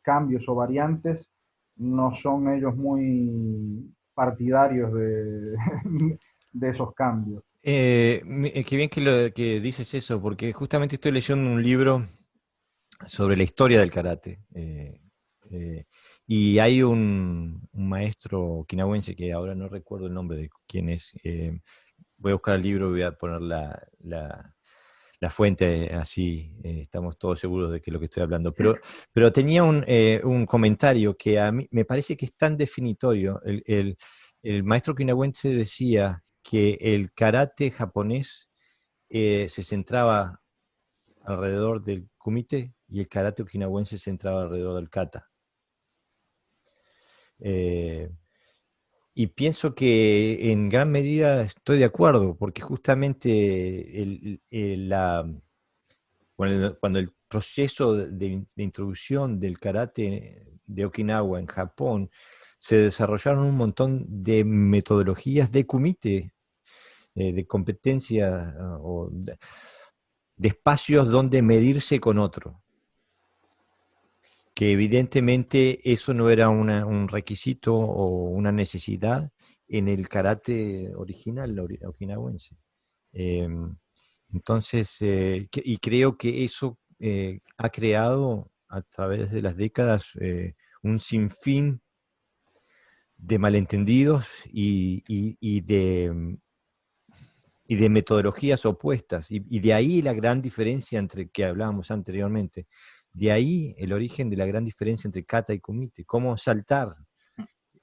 cambios o variantes no son ellos muy partidarios de esos cambios. Qué bien que dices eso, porque justamente estoy leyendo un libro sobre la historia del karate. Eh, y hay un maestro okinawense que ahora no recuerdo el nombre de quién es. Voy a buscar el libro y voy a poner la fuente, así estamos todos seguros de que lo que estoy hablando. Pero tenía un comentario que a mí me parece que es tan definitorio. El maestro okinawense decía que el karate japonés se centraba alrededor del kumite y el karate okinawense se centraba alrededor del kata. Eh, y pienso que en gran medida estoy de acuerdo, porque justamente cuando el proceso de introducción del karate de Okinawa en Japón, se desarrollaron un montón de metodologías de kumite, de competencia o de espacios donde medirse con otro, que evidentemente eso no era un requisito o una necesidad en el karate original okinawense. Eh, entonces, y creo que eso ha creado a través de las décadas un sinfín de malentendidos y de metodologías opuestas. Y de ahí la gran diferencia entre que hablábamos anteriormente. De ahí el origen de la gran diferencia entre kata y kumite. Cómo saltar.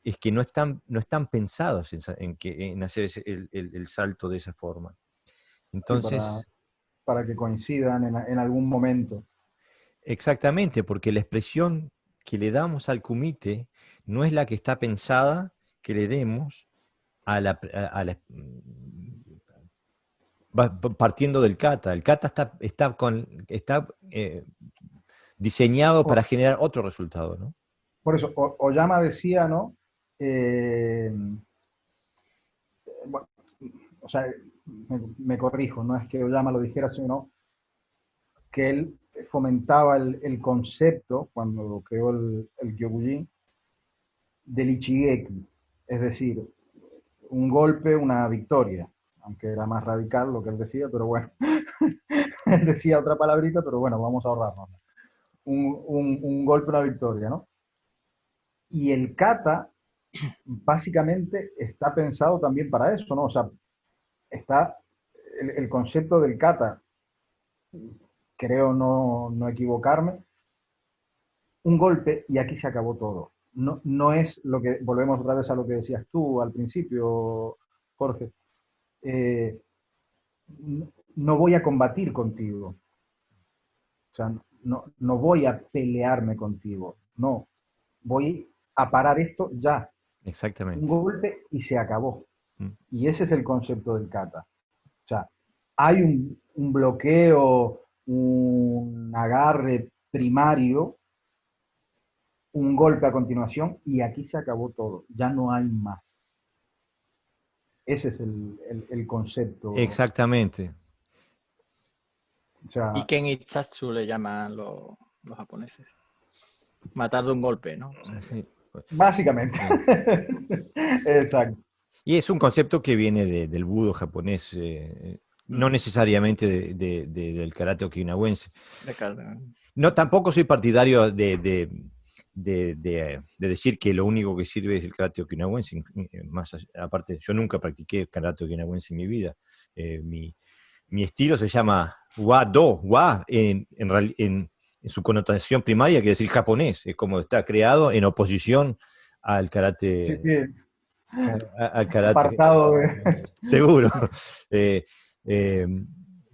Es que no están pensados en hacer el salto de esa forma. Sí, Entonces, para que coincidan en algún momento. exactamente, porque la expresión que le damos al kumite no es la que está pensada que le demos partiendo del kata. El kata está diseñado para Por, generar otro resultado, ¿no? por eso, Oyama decía, ¿no? Eh, bueno, o sea, me corrijo, no es que Oyama lo dijera, sino que él fomentaba el concepto, cuando creó el Gyokujin, del Ichigeki, es decir, un golpe, una victoria, aunque era más radical lo que él decía, pero bueno, él decía otra palabrita, pero bueno, vamos a ahorrarnos. Un golpe, una victoria, ¿no? Y el kata básicamente está pensado también para eso, ¿no? O sea, está el concepto del kata, creo no equivocarme, un golpe y aquí se acabó todo. No es lo que, volvemos otra vez a lo que decías tú al principio, Jorge, eh, no voy a combatir contigo, o sea, no voy a pelearme contigo, no, voy a parar esto ya, un Exactamente. golpe y se acabó. Mm. Y ese es el concepto del kata. O sea, hay un bloqueo, un agarre primario, un golpe a continuación y aquí se acabó todo, ya no hay más. Ese es el concepto. Exactamente. O sea, Iken Itsatsu le llaman los japoneses. Matar de un golpe, ¿no? Sí. básicamente. Exacto. Y es un concepto que viene del budo japonés, no necesariamente del karate okinawense. No, tampoco soy partidario de decir que lo único que sirve es el karate okinawense. Aparte, yo nunca practiqué karate okinawense en mi vida. Mi estilo se llama Wa-Do. Wa en su connotación primaria quiere decir japonés. Es como está creado en oposición al karate. Sí, sí, Al karate. apartado de... Seguro. Eh, eh,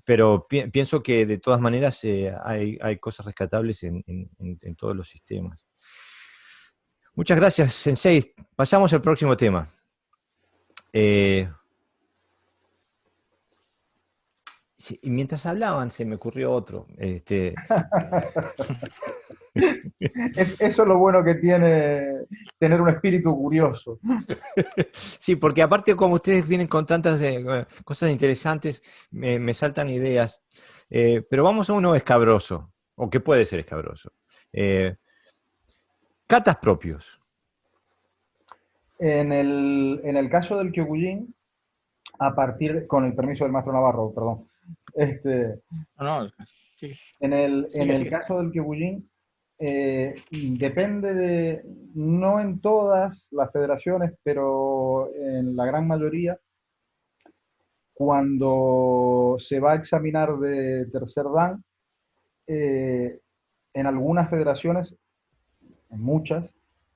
pero pienso que de todas maneras hay cosas rescatables en todos los sistemas. Muchas gracias, Sensei. Pasamos al próximo tema. Y mientras hablaban se me ocurrió otro. Eso es lo bueno que tiene tener un espíritu curioso. Sí, porque aparte como ustedes vienen con tantas cosas interesantes, me saltan ideas. Pero vamos a uno escabroso, o que puede ser escabroso. Katas propios. En el caso del Kyokujin, con el permiso del maestro Navarro, perdón, No, sí. en el Sigue. caso del Kyokujin, depende no en todas las federaciones, pero en la gran mayoría, cuando se va a examinar de tercer dan, en algunas federaciones, en muchas,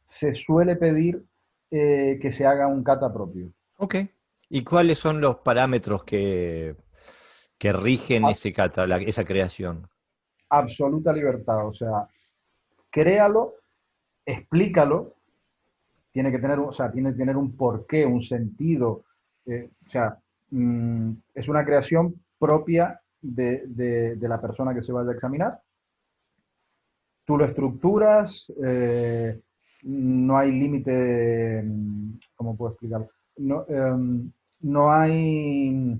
se suele pedir que se haga un kata propio. Ok. ¿Y cuáles son los parámetros que rigen ese kata, esa creación? Absoluta libertad, o sea, créalo, explícalo, tiene que tener, o sea, tiene que tener un porqué, un sentido, o sea, es una creación propia de la persona que se vaya a examinar. Tú lo estructuras, no hay límite, ¿cómo puedo explicarlo? No, no hay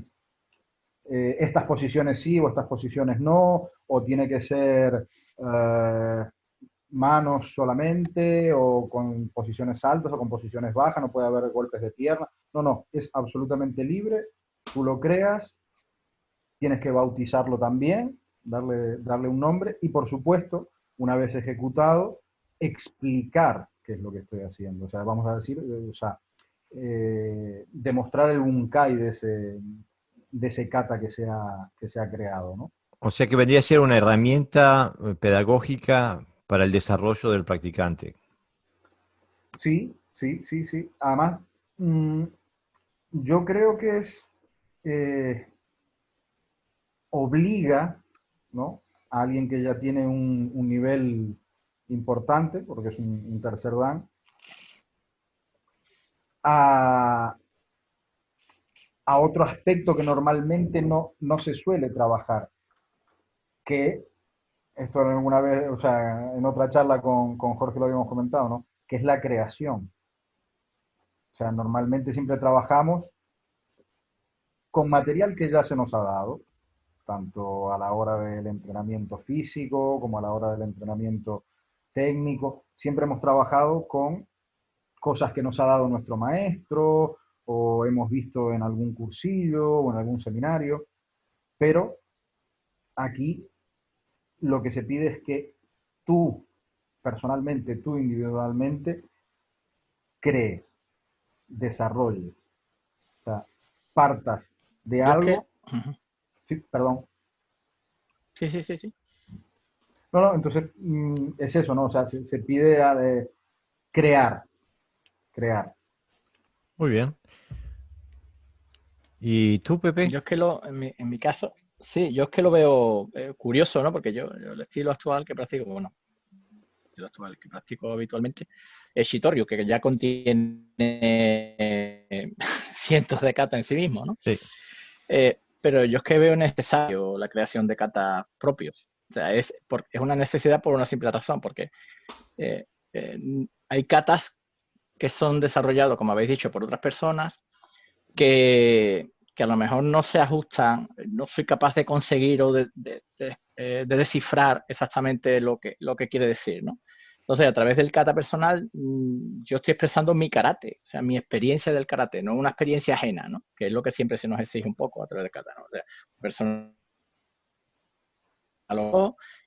estas posiciones sí o estas posiciones no, o tiene que ser manos solamente, o con posiciones altas o con posiciones bajas, no puede haber golpes de pierna. No, no, es absolutamente libre, tú lo creas, tienes que bautizarlo también, darle un nombre y por supuesto, una vez ejecutado, explicar qué es lo que estoy haciendo. O sea, vamos a decir, o sea, demostrar el bunkai de ese kata que se ha creado, ¿no? O sea que vendría a ser una herramienta pedagógica para el desarrollo del practicante. Sí, sí, sí, sí. Además, yo creo que obliga, ¿no?, a alguien que ya tiene un nivel importante, porque es un tercer dan, a, a otro aspecto que normalmente no se suele trabajar, que esto alguna vez, o sea, en otra charla con Jorge lo habíamos comentado, ¿no?, que es la creación. O sea, normalmente siempre trabajamos con material que ya se nos ha dado, tanto a la hora del entrenamiento físico como a la hora del entrenamiento técnico. Siempre hemos trabajado con cosas que nos ha dado nuestro maestro o hemos visto en algún cursillo o en algún seminario, pero aquí lo que se pide es que tú, personalmente, tú individualmente, crees, desarrolles, o sea, partas de Yo es que... algo. Sí, perdón. Sí. No, entonces es eso, ¿no? O sea, se pide crear. Muy bien. ¿Y tú, Pepe? Yo es que en mi caso, sí, yo es que lo veo curioso, ¿no? Porque yo el estilo actual que practico, bueno, el estilo actual que practico habitualmente es Shitoryu, que ya contiene cientos de kata en sí mismo, ¿no? Sí. Pero yo es que veo necesario la creación de kata propios. O sea, es una necesidad por una simple razón, porque hay katas que son desarrollados, como habéis dicho, por otras personas, que a lo mejor no se ajustan, no soy capaz de conseguir o de descifrar exactamente lo que quiere decir, ¿no? Entonces, a través del kata personal, yo estoy expresando mi karate, o sea, mi experiencia del karate, no una experiencia ajena, ¿no? Que es lo que siempre se nos exige un poco a través del kata, ¿no? O sea, persona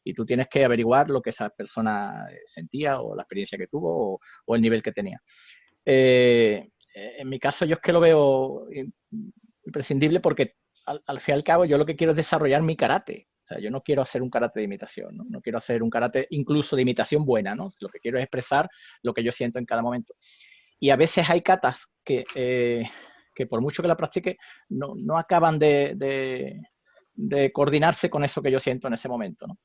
y tú tienes que averiguar lo que esa persona sentía o la experiencia que tuvo o el nivel que tenía. En mi caso yo es que lo veo imprescindible porque al fin y al cabo yo lo que quiero es desarrollar mi karate. O sea, yo no quiero hacer un karate de imitación, ¿no? No quiero hacer un karate incluso de imitación buena, ¿no? Lo que quiero es expresar lo que yo siento en cada momento. Y a veces hay katas que por mucho que la practique, no acaban de coordinarse con eso que yo siento en ese momento, ¿no?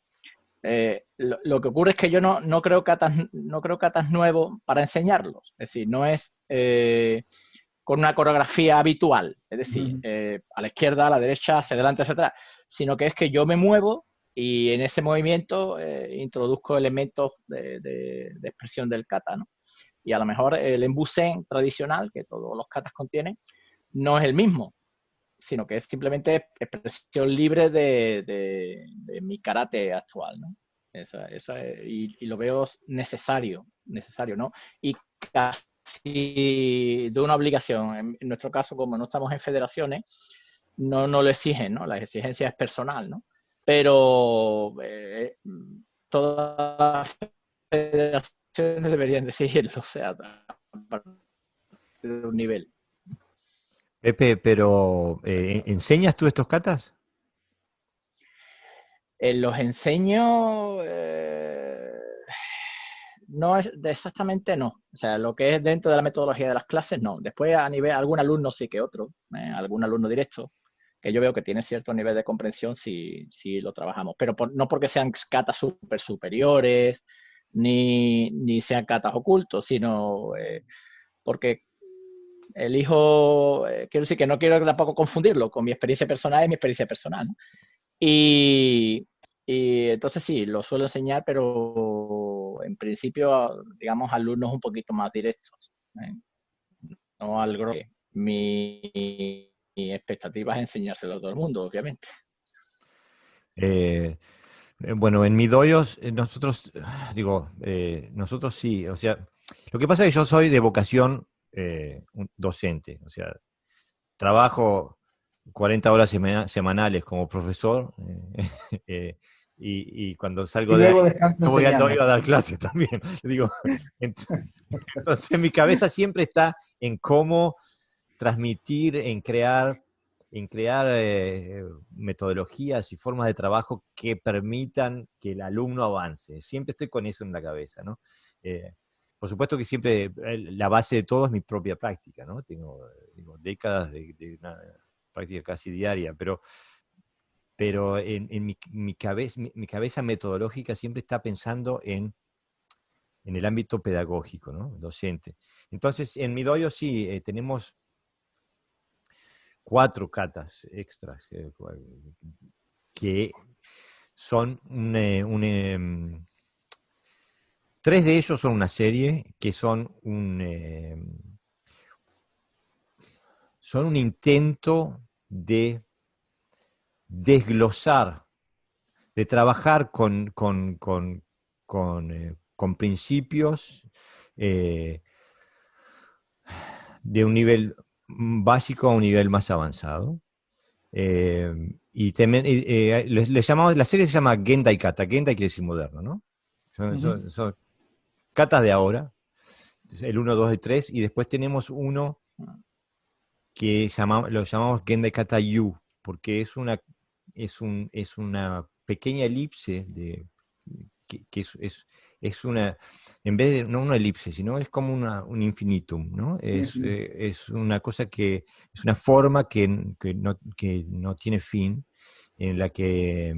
Lo que ocurre es que yo no creo katas nuevos para enseñarlos. Es decir, no es con una coreografía habitual, es decir, a la izquierda, a la derecha, hacia adelante, hacia atrás, sino que es que yo me muevo y en ese movimiento introduzco elementos de expresión del kata, ¿no? Y a lo mejor el embusen tradicional, que todos los katas contienen, no es el mismo, sino que es simplemente expresión libre de mi karate actual, ¿no? Y lo veo necesario, ¿no? Y casi de una obligación. En nuestro caso, como no estamos en federaciones, no lo exigen, ¿no? La exigencia es personal, ¿no? Pero todas las federaciones deberían de exigirlo, o sea, a partir de un nivel. Pepe, pero ¿enseñas tú estos katas? Los enseño, no es exactamente no. O sea, lo que es dentro de la metodología de las clases, no. Después a nivel, algún alumno sí que otro, algún alumno directo, que yo veo que tiene cierto nivel de comprensión si lo trabajamos. Pero no porque sean katas super superiores, ni sean katas ocultos, sino porque elijo, quiero decir que no quiero tampoco confundirlo con mi experiencia personal y mi experiencia personal, ¿no? Y entonces sí, lo suelo enseñar, pero en principio, digamos, alumnos un poquito más directos, ¿eh? No al grueso. Mi expectativa es enseñárselo a todo el mundo, obviamente. Bueno, en mi dojo, nosotros, nosotros sí, o sea, lo que pasa es que yo soy de vocación un docente, o sea, trabajo 40 horas semanales como profesor y cuando salgo Y de ahí, luego descanso yo voy al dojo enseñando. a dar clases también. Digo, entonces mi cabeza siempre está en cómo transmitir, en crear metodologías y formas de trabajo que permitan que el alumno avance. Siempre estoy con eso en la cabeza, ¿no? Por supuesto que siempre la base de todo es mi propia práctica, ¿no? Tengo décadas de una práctica casi diaria, pero en mi cabeza metodológica siempre está pensando en el ámbito pedagógico, ¿no? Docente. Entonces, en mi dojo sí, tenemos 4 katas extras que son 3 de ellos son una serie que son un intento de desglosar, de trabajar con principios de un nivel básico a un nivel más avanzado. Y también, le llamamos, la serie se llama Gendai Kata. Gendai quiere decir moderno, ¿no? Son katas de ahora, el 1, 2 y 3, y después tenemos uno que lo llamamos Gendai Kata Yu, porque es una pequeña elipse que es una, en vez de, no una elipse, sino es como un infinitum, ¿no? Es una cosa es una forma que no tiene fin, en la que,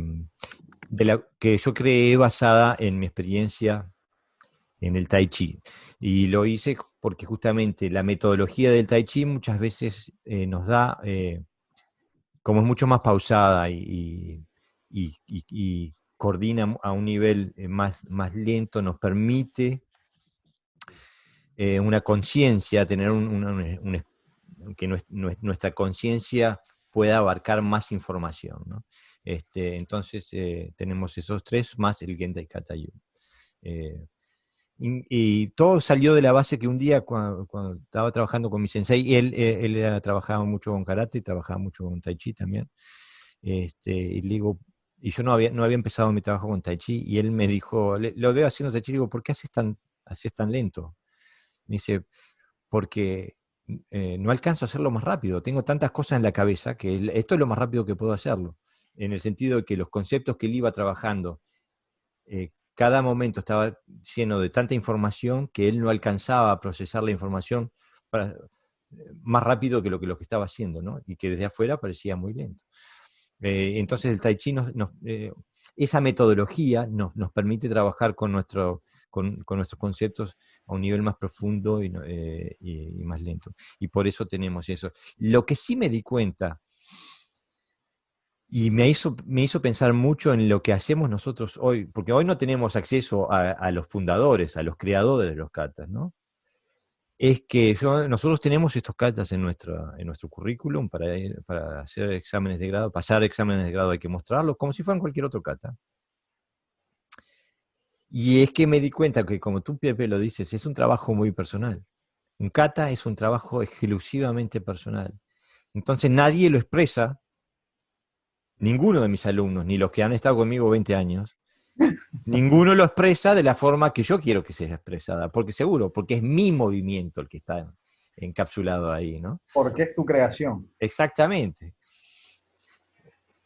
que yo creé basada en mi experiencia en el Tai Chi. Y lo hice porque justamente la metodología del Tai Chi muchas veces nos da, como es mucho más pausada y coordina a un nivel más lento, nos permite una conciencia, tener nuestra conciencia pueda abarcar más información, ¿no? Entonces tenemos esos tres más el Gendai Kata Yu. Y todo salió de la base que un día cuando estaba trabajando con mi sensei, y él trabajaba mucho con karate y trabajaba mucho con tai chi también, y le digo, y yo no había empezado mi trabajo con tai chi, y él me dijo, lo veo haciendo tai chi, y digo, ¿por qué haces tan lento? Me dice, porque no alcanzo a hacerlo más rápido, tengo tantas cosas en la cabeza que esto es lo más rápido que puedo hacerlo, en el sentido de que los conceptos que él iba trabajando, cada momento estaba lleno de tanta información que él no alcanzaba a procesar la información más rápido que lo que estaba haciendo, ¿no? Y que desde afuera parecía muy lento. Entonces el Tai Chi esa metodología nos permite trabajar con nuestros conceptos a un nivel más profundo y más lento. Y por eso tenemos eso. Lo que sí me di cuenta, y me hizo pensar mucho en lo que hacemos nosotros hoy, porque hoy no tenemos acceso a los fundadores, a los creadores de los katas, ¿no? Es que nosotros tenemos estos katas en nuestro currículum para hacer exámenes de grado, pasar exámenes de grado hay que mostrarlos, como si fueran cualquier otro kata. Y es que me di cuenta que, como tú, Pepe, lo dices, es un trabajo muy personal. Un kata es un trabajo exclusivamente personal. Entonces nadie lo expresa, ninguno de mis alumnos, ni los que han estado conmigo 20 años, ninguno lo expresa de la forma que yo quiero que sea expresada, porque es mi movimiento el que está encapsulado ahí, ¿no? Porque es tu creación. Exactamente.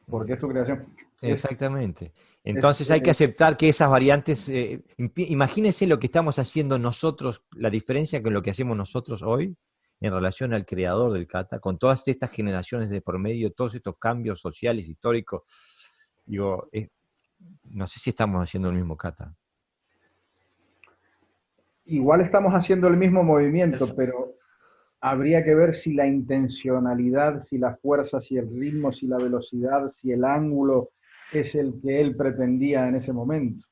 Porque es tu creación. Exactamente. Entonces hay que aceptar que esas variantes, imagínense lo que estamos haciendo nosotros, la diferencia con lo que hacemos nosotros hoy en relación al creador del kata, con todas estas generaciones de por medio, todos estos cambios sociales, históricos. Digo, no sé si estamos haciendo el mismo kata. Igual estamos haciendo el mismo movimiento, pero habría que ver si la intencionalidad, si la fuerza, si el ritmo, si la velocidad, si el ángulo es el que él pretendía en ese momento.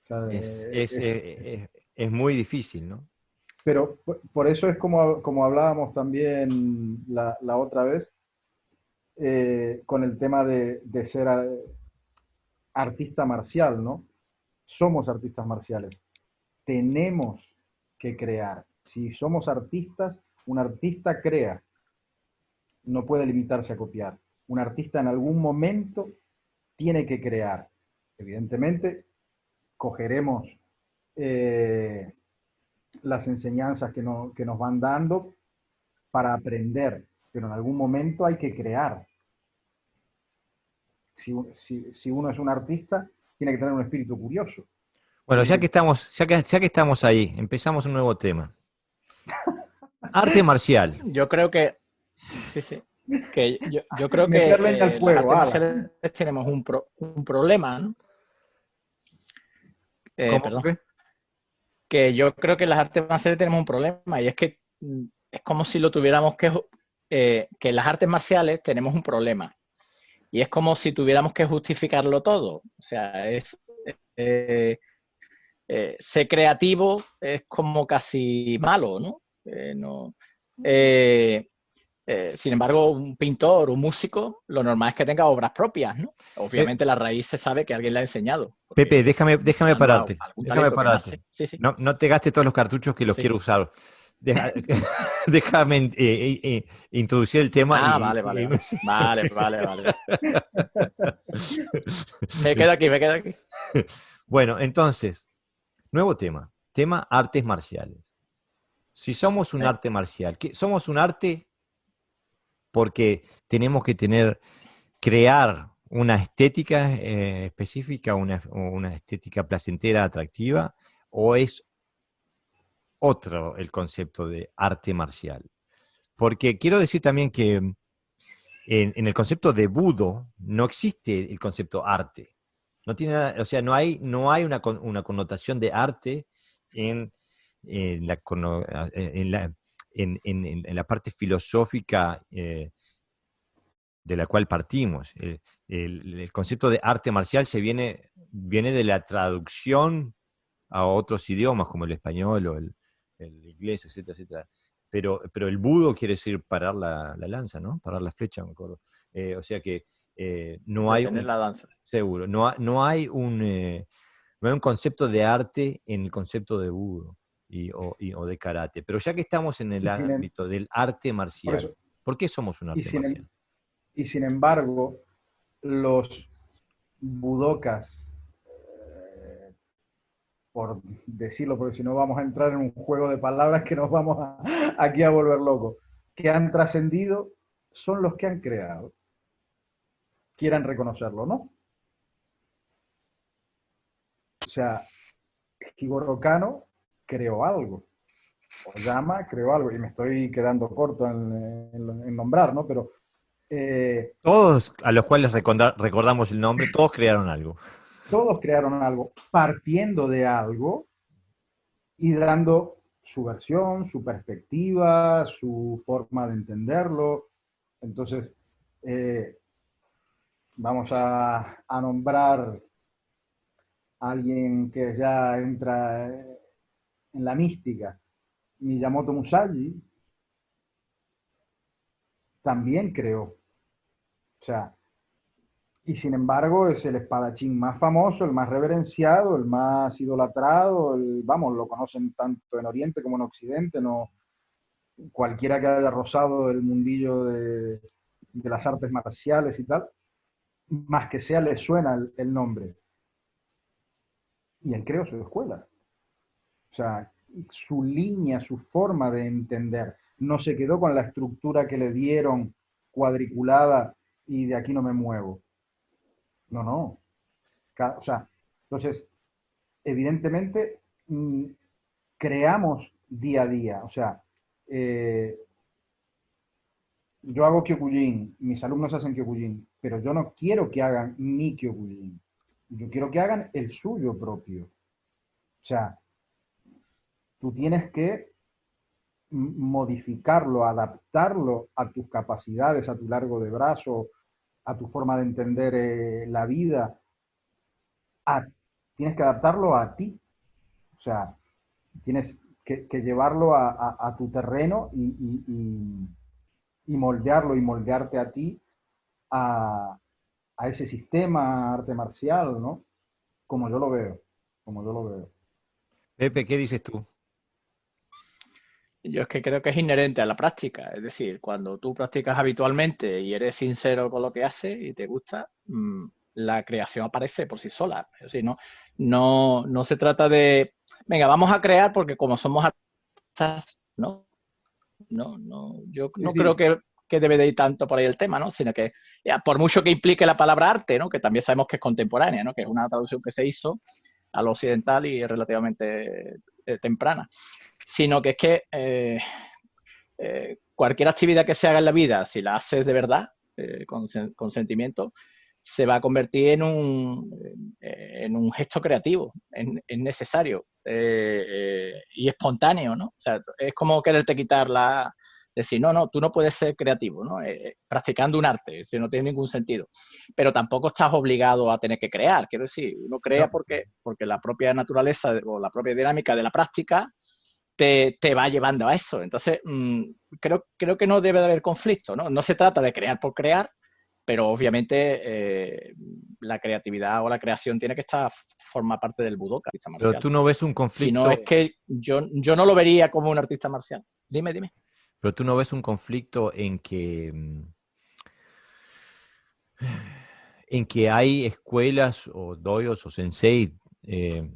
O sea, es muy difícil, ¿no? Pero por eso es como hablábamos también la otra vez, con el tema de ser artista marcial, ¿no? Somos artistas marciales. Tenemos que crear. Si somos artistas, un artista crea. No puede limitarse a copiar. Un artista en algún momento tiene que crear. Evidentemente, cogeremos las enseñanzas que nos van dando para aprender, pero en algún momento hay que crear. Si uno es un artista, tiene que tener un espíritu curioso. Bueno, ya que estamos ahí, empezamos un nuevo tema. Arte marcial. Yo creo que sí. Que yo creo que al fuego, las artes marciales tenemos un problema, ¿no? Perdón. Que yo creo que las artes marciales tenemos un problema, y es que es como si lo tuviéramos que las artes marciales tenemos un problema, y es como si tuviéramos que justificarlo todo. O sea, ser creativo es como casi malo, ¿no? Sin embargo, un pintor, un músico, lo normal es que tenga obras propias, ¿no? Obviamente la raíz se sabe que alguien la ha enseñado. Pepe, déjame pararte. Déjame pararte. Sí. No te gastes todos los cartuchos que los quiero usar. Déjame introducir el tema. Vale. Me quedo aquí. Bueno, entonces, nuevo tema artes marciales. Si somos un arte marcial, somos un arte porque tenemos que crear una estética específica, una estética placentera, atractiva, o es otro el concepto de arte marcial. Porque quiero decir también que en el concepto de Budo no existe el concepto arte. No tiene nada, o sea, no hay una connotación de arte en la parte filosófica de la cual partimos. El concepto de arte marcial viene de la traducción a otros idiomas como el español o el inglés, etcétera, etcétera. pero el budo quiere decir parar la lanza, ¿no? Parar la flecha, me acuerdo. O sea que no hay Detener la danza. seguro, no hay un concepto de arte en el concepto de budo o de karate. Pero ya que estamos en el ámbito del arte Por marcial, eso, ¿por qué somos un arte marcial? y sin embargo, los budokas, por decirlo, porque si no vamos a entrar en un juego de palabras que nos vamos aquí a volver locos, que han trascendido, son los que han creado. Quieran reconocerlo, ¿no? O sea, Kigoro Kano creó algo. Oyama creó algo. Y me estoy quedando corto en nombrar, ¿no? Pero todos a los cuales recordamos el nombre, todos crearon algo. todos crearon algo partiendo de algo y dando su versión, su perspectiva, su forma de entenderlo. Entonces, vamos a nombrar a alguien que ya entra en la mística. Miyamoto Musashi también creó. O sea, y sin embargo es el espadachín más famoso, el más reverenciado, el más idolatrado, vamos, lo conocen tanto en Oriente como en Occidente, no, cualquiera que haya rozado el mundillo de las artes marciales y tal, más que sea le suena el nombre. Y él creó su escuela. O sea, su línea, su forma de entender, no se quedó con la estructura que le dieron cuadriculada y de aquí no me muevo. No, no. O sea, entonces, evidentemente, creamos día a día. O sea, yo hago Kyokujin, mis alumnos hacen Kyokujin, pero yo no quiero que hagan mi Kyokujin. Yo quiero que hagan el suyo propio. O sea, tú tienes que modificarlo, adaptarlo a tus capacidades, a tu largo de brazo, a tu forma de entender la vida. Tienes que adaptarlo a ti. O sea, tienes que llevarlo a tu terreno y moldearlo y moldearte a ti, a ese sistema arte marcial, ¿no? Como yo lo veo, como yo lo veo. Pepe, ¿qué dices tú? Yo es que creo que es inherente a la práctica, es decir, cuando tú practicas habitualmente y eres sincero con lo que haces y te gusta, la creación aparece por sí sola. Es decir, no se trata de, venga, vamos a crear porque como somos artistas, no, yo Sí, no creo sí. que debe de ir tanto por ahí el tema, ¿no? Sino que ya, por mucho que implique la palabra arte, ¿no? Que también sabemos que es contemporánea, ¿no? Que es una traducción que se hizo a lo occidental y es relativamente temprana, sino que es que cualquier actividad que se haga en la vida, si la haces de verdad, con sentimiento, se va a convertir en un gesto creativo, es necesario y espontáneo, ¿no? O sea, es como quererte quitar decir, no, tú no puedes ser creativo, ¿no? Practicando un arte, si no tiene ningún sentido. Pero tampoco estás obligado a tener que crear, quiero decir, uno crea No, porque la propia naturaleza o la propia dinámica de la práctica te va llevando a eso. Entonces, creo que no debe de haber conflicto, ¿no? No se trata de crear por crear, pero obviamente la creatividad o la creación tiene que formar parte del budoka, artista pero marcial. tú no ves un Si no, es conflicto, que yo no lo vería como un artista marcial. Dime. pero tú no ves un conflicto en que hay escuelas o doyos o sensei eh,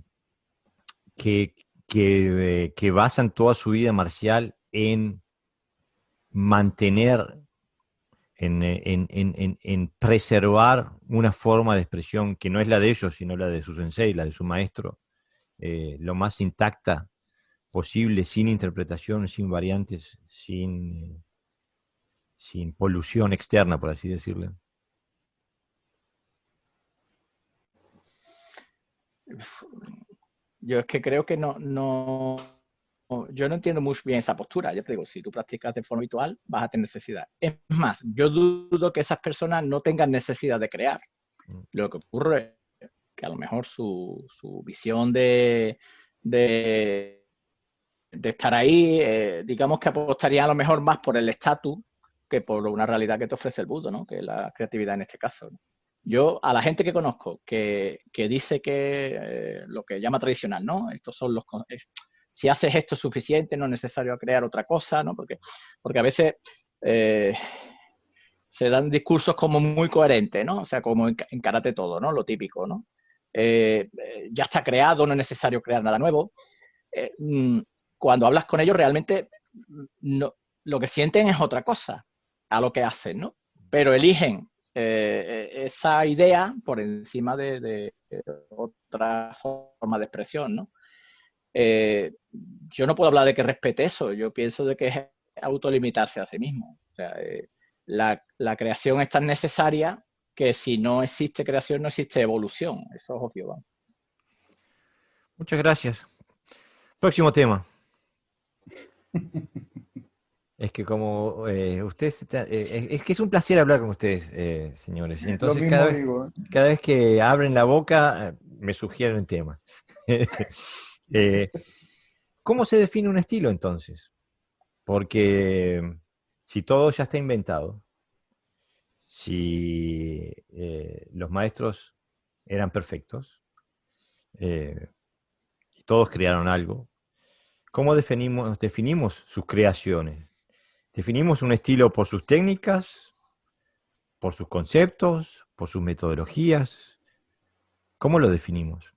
que, que basan toda su vida marcial en mantener, en preservar una forma de expresión que no es la de ellos, sino la de su sensei, la de su maestro, lo más intacta posible, sin interpretación, sin variantes, sin polución externa, por así decirlo. Yo es que creo que yo no entiendo muy bien esa postura. Ya te digo, si tú practicas de forma habitual, vas a tener necesidad. Es más, yo dudo que esas personas no tengan necesidad de crear. Lo que ocurre es que a lo mejor su visión de de estar ahí, digamos que apostaría a lo mejor más por el estatus que por una realidad que te ofrece el budo, ¿no? Que es la creatividad en este caso, ¿no? Yo, a la gente que conozco que dice que lo que llama tradicional, ¿no? Estos son los... si haces esto es suficiente, no es necesario crear otra cosa, ¿no? Porque a veces se dan discursos como muy coherentes, ¿no? O sea, como en karate todo, ¿no? Lo típico, ¿no? Ya está creado, no es necesario crear nada nuevo. Cuando hablas con ellos realmente no, lo que sienten es otra cosa a lo que hacen, ¿no? Pero eligen esa idea por encima de otra forma de expresión, ¿no? Yo no puedo hablar de que respete eso, yo pienso de que es autolimitarse a sí mismo. O sea, la creación es tan necesaria que si no existe creación no existe evolución, eso es obvio. ¿Vale? Muchas gracias. Próximo tema. Es que como ustedes, es que es un placer hablar con ustedes, señores. Y entonces Lo mismo digo, ¿eh? cada vez que abren la boca, me sugieren temas. ¿Cómo se define un estilo entonces? Porque si todo ya está inventado, si los maestros eran perfectos, y todos crearon algo, ¿cómo definimos sus creaciones? ¿Definimos un estilo por sus técnicas, por sus conceptos, por sus metodologías? ¿Cómo lo definimos?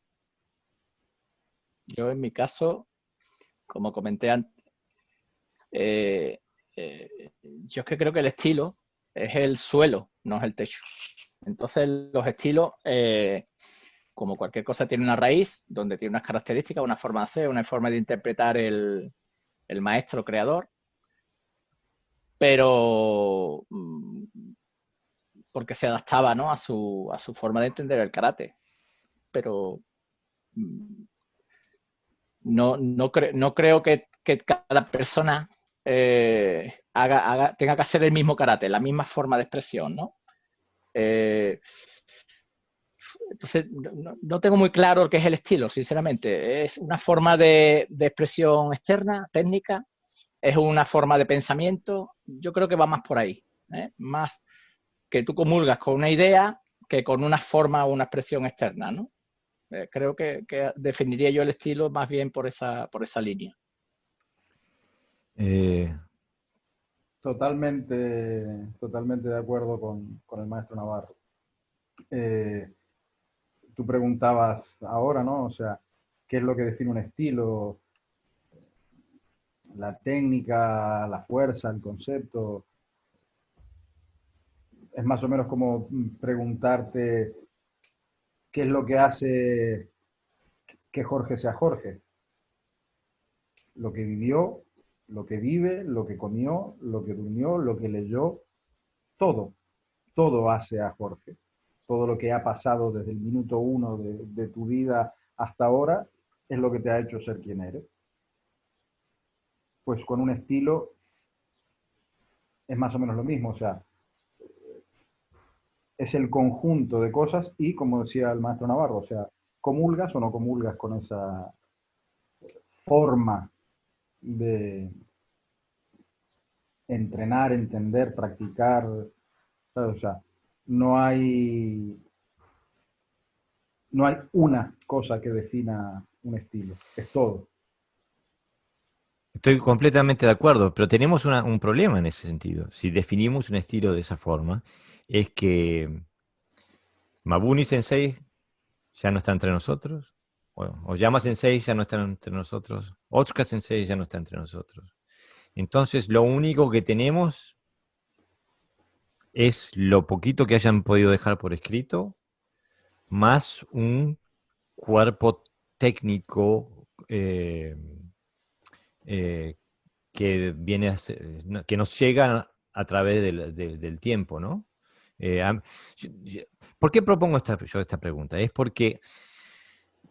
Yo en mi caso, como comenté antes, yo es que creo que el estilo es el suelo, no es el techo. Entonces los estilos, como cualquier cosa, tiene una raíz, donde tiene unas características, una forma de hacer, una forma de interpretar el maestro creador, pero porque se adaptaba, ¿no? a su forma de entender el karate. Pero no creo que cada persona tenga que hacer el mismo karate, la misma forma de expresión, ¿no? Entonces, no tengo muy claro qué es el estilo, sinceramente. Es una forma de expresión externa, técnica, es una forma de pensamiento. Yo creo que va más por ahí, ¿eh? Más que tú comulgas con una idea que con una forma o una expresión externa, ¿no? Creo que definiría yo el estilo más bien por esa línea. Eh, Totalmente de acuerdo con el maestro Navarro. Tú preguntabas ahora, ¿no? O sea, ¿qué es lo que define un estilo? La técnica, la fuerza, el concepto. Es más o menos como preguntarte qué es lo que hace que Jorge sea Jorge. Lo que vivió, lo que vive, lo que comió, lo que durmió, lo que leyó, todo, todo hace a Jorge. Todo lo que ha pasado desde el minuto uno de tu vida hasta ahora es lo que te ha hecho ser quien eres. Pues con un estilo es más o menos lo mismo, o sea, es el conjunto de cosas y, como decía el maestro Navarro, o sea, comulgas o no comulgas con esa forma de entrenar, entender, practicar, ¿sabes? O sea, no hay, no hay una cosa que defina un estilo, es todo. Estoy completamente de acuerdo, pero tenemos un problema en ese sentido. Si definimos un estilo de esa forma, es que Mabuni Sensei ya no está entre nosotros, Oyama Sensei ya no está entre nosotros, Otsuka Sensei ya no está entre nosotros. Entonces, lo único que tenemos es lo poquito que hayan podido dejar por escrito, más un cuerpo técnico eh, que viene que nos llega a través del tiempo, ¿no? Eh, ¿Por qué propongo yo esta pregunta? Es porque,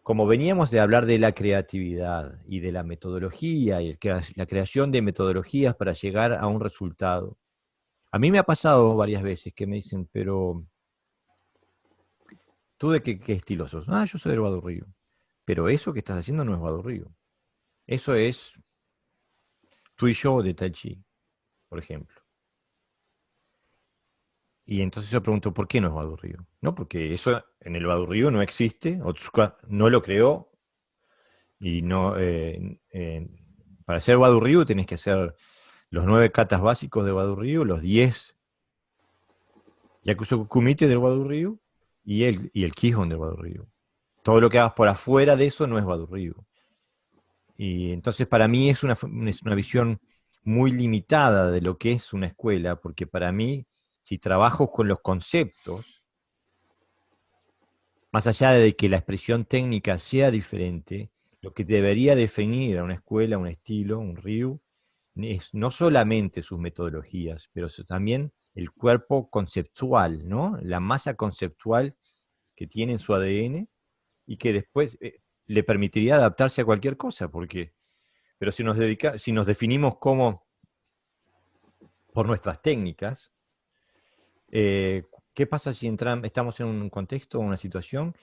como veníamos de hablar de la creatividad y de la metodología y la creación de metodologías para llegar a un resultado, a mí me ha pasado varias veces que me dicen, pero ¿tú de qué estilo sos? Ah, yo soy del Vado Río. Pero eso que estás haciendo no es Vado Río. Eso es tú y yo de Tai Chi, por ejemplo. Y entonces yo pregunto, ¿por qué no es Badu Ryu? No, porque eso en el Badu Ryu no existe, Otsuka no lo creó, y no, para hacer Badu Ryu tenés que hacer los 9 katas básicos de Badu Ryu, los 10 Yakusoku Kumite del Badu Ryu y el Kihon del Badu Ryu. Todo lo que hagas por afuera de eso no es Badu Ryu. Y entonces para mí es una visión muy limitada de lo que es una escuela, porque para mí, si trabajo con los conceptos, más allá de que la expresión técnica sea diferente, lo que debería definir a una escuela, un estilo, un Ryu, es no solamente sus metodologías, pero también el cuerpo conceptual, ¿no? La masa conceptual que tiene en su ADN y que después le permitiría adaptarse a cualquier cosa, pero si nos definimos como por nuestras técnicas, ¿qué pasa si estamos en un contexto o una situación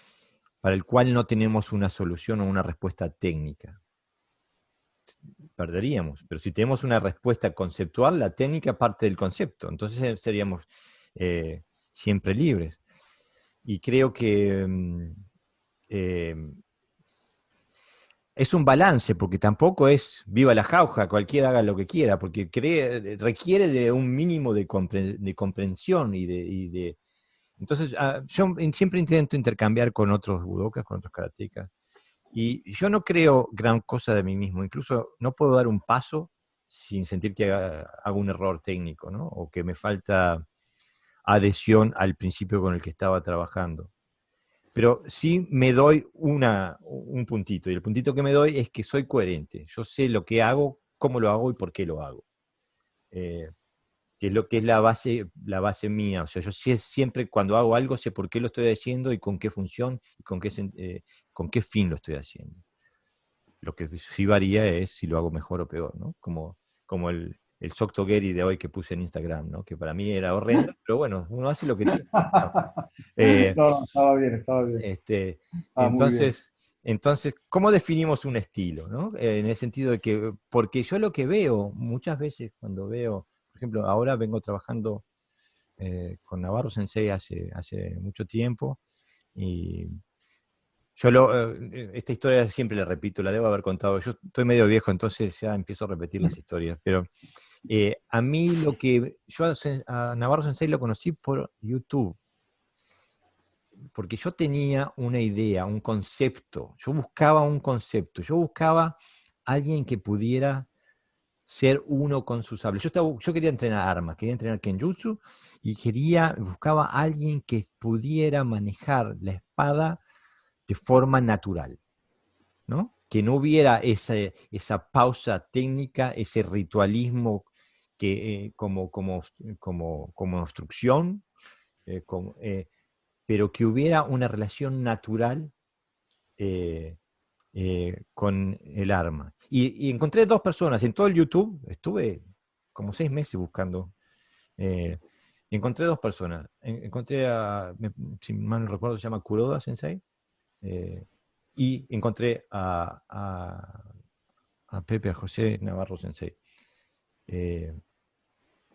para el cual no tenemos una solución o una respuesta técnica? Perderíamos, pero si tenemos una respuesta conceptual, la técnica parte del concepto, entonces seríamos siempre libres. Y creo que es un balance, porque tampoco es viva la jauja, cualquiera haga lo que quiera, porque requiere de un mínimo de comprensión entonces, yo siempre intento intercambiar con otros budokas, con otros karatecas, y yo no creo gran cosa de mí mismo, incluso no puedo dar un paso sin sentir que hago un error técnico, ¿no? O que me falta adhesión al principio con el que estaba trabajando. Pero sí me doy un puntito, y el puntito que me doy es que soy coherente. Yo sé lo que hago, cómo lo hago y por qué lo hago. Que es lo que es la base mía. O sea, yo siempre cuando hago algo sé por qué lo estoy haciendo y con qué función y con qué fin lo estoy haciendo. Lo que sí varía es si lo hago mejor o peor, ¿no? Como el Soktogeri de hoy que puse en Instagram, ¿no? Que para mí era horrendo, pero bueno, uno hace lo que tiene. No, estaba bien, estaba bien. Muy bien. Entonces, ¿cómo definimos un estilo? ¿No? En el sentido de que, porque yo lo que veo, muchas veces cuando veo, por ejemplo, ahora vengo trabajando con Navarro Sensei hace mucho tiempo, y esta historia siempre la repito, la debo haber contado, yo estoy medio viejo, entonces ya empiezo a repetir las historias, pero a mí yo a Navarro Sensei lo conocí por YouTube, porque yo tenía una idea, un concepto, yo buscaba un concepto, yo buscaba alguien que pudiera ser uno con sus sables. Yo quería entrenar armas, quería entrenar Kenjutsu y buscaba a alguien que pudiera manejar la espada de forma natural, ¿no? Que no hubiera esa pausa técnica, ese ritualismo que, como instrucción, pero que hubiera una relación natural con el arma. Y encontré 2 personas en todo el YouTube, estuve como 6 meses buscando, encontré 2 personas. Encontré si mal no recuerdo, se llama Kuroda Sensei, y encontré a Pepe, a José Navarro Sensei.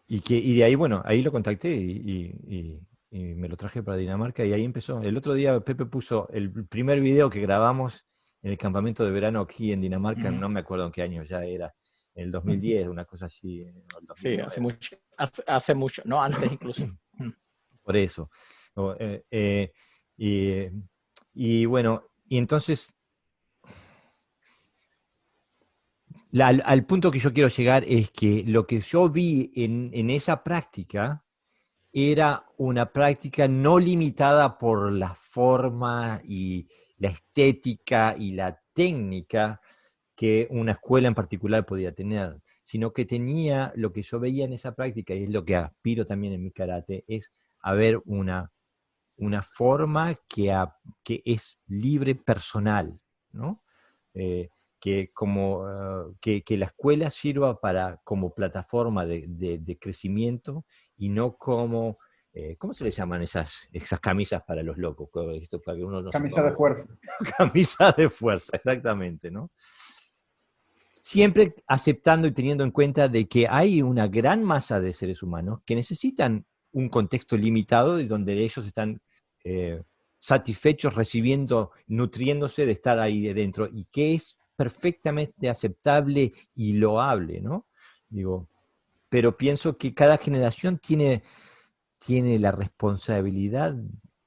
Y de ahí, bueno, ahí lo contacté y me lo traje para Dinamarca y ahí empezó. El otro día Pepe puso el primer video que grabamos en el campamento de verano aquí en Dinamarca, no me acuerdo en qué año ya era, en el 2010, una cosa así. Sí, hace mucho, no, antes incluso. Por eso. Y bueno, y entonces, al punto que yo quiero llegar es que lo que yo vi en esa práctica era una práctica no limitada por la forma y la estética y la técnica que una escuela en particular podía tener, sino que tenía lo que yo veía en esa práctica, y es lo que aspiro también en mi karate, es haber una forma que es libre personal, ¿no? Que la escuela sirva como plataforma de crecimiento y no como, ¿cómo se le llaman esas camisas para los locos? Para que uno no Camisa de fuerza. Camisa de fuerza, exactamente, ¿no? siempre aceptando y teniendo en cuenta de que hay una gran masa de seres humanos que necesitan un contexto limitado y donde ellos están satisfechos recibiendo, nutriéndose de estar ahí de dentro y que es perfectamente aceptable y loable, ¿no? Digo, pero pienso que cada generación tiene la responsabilidad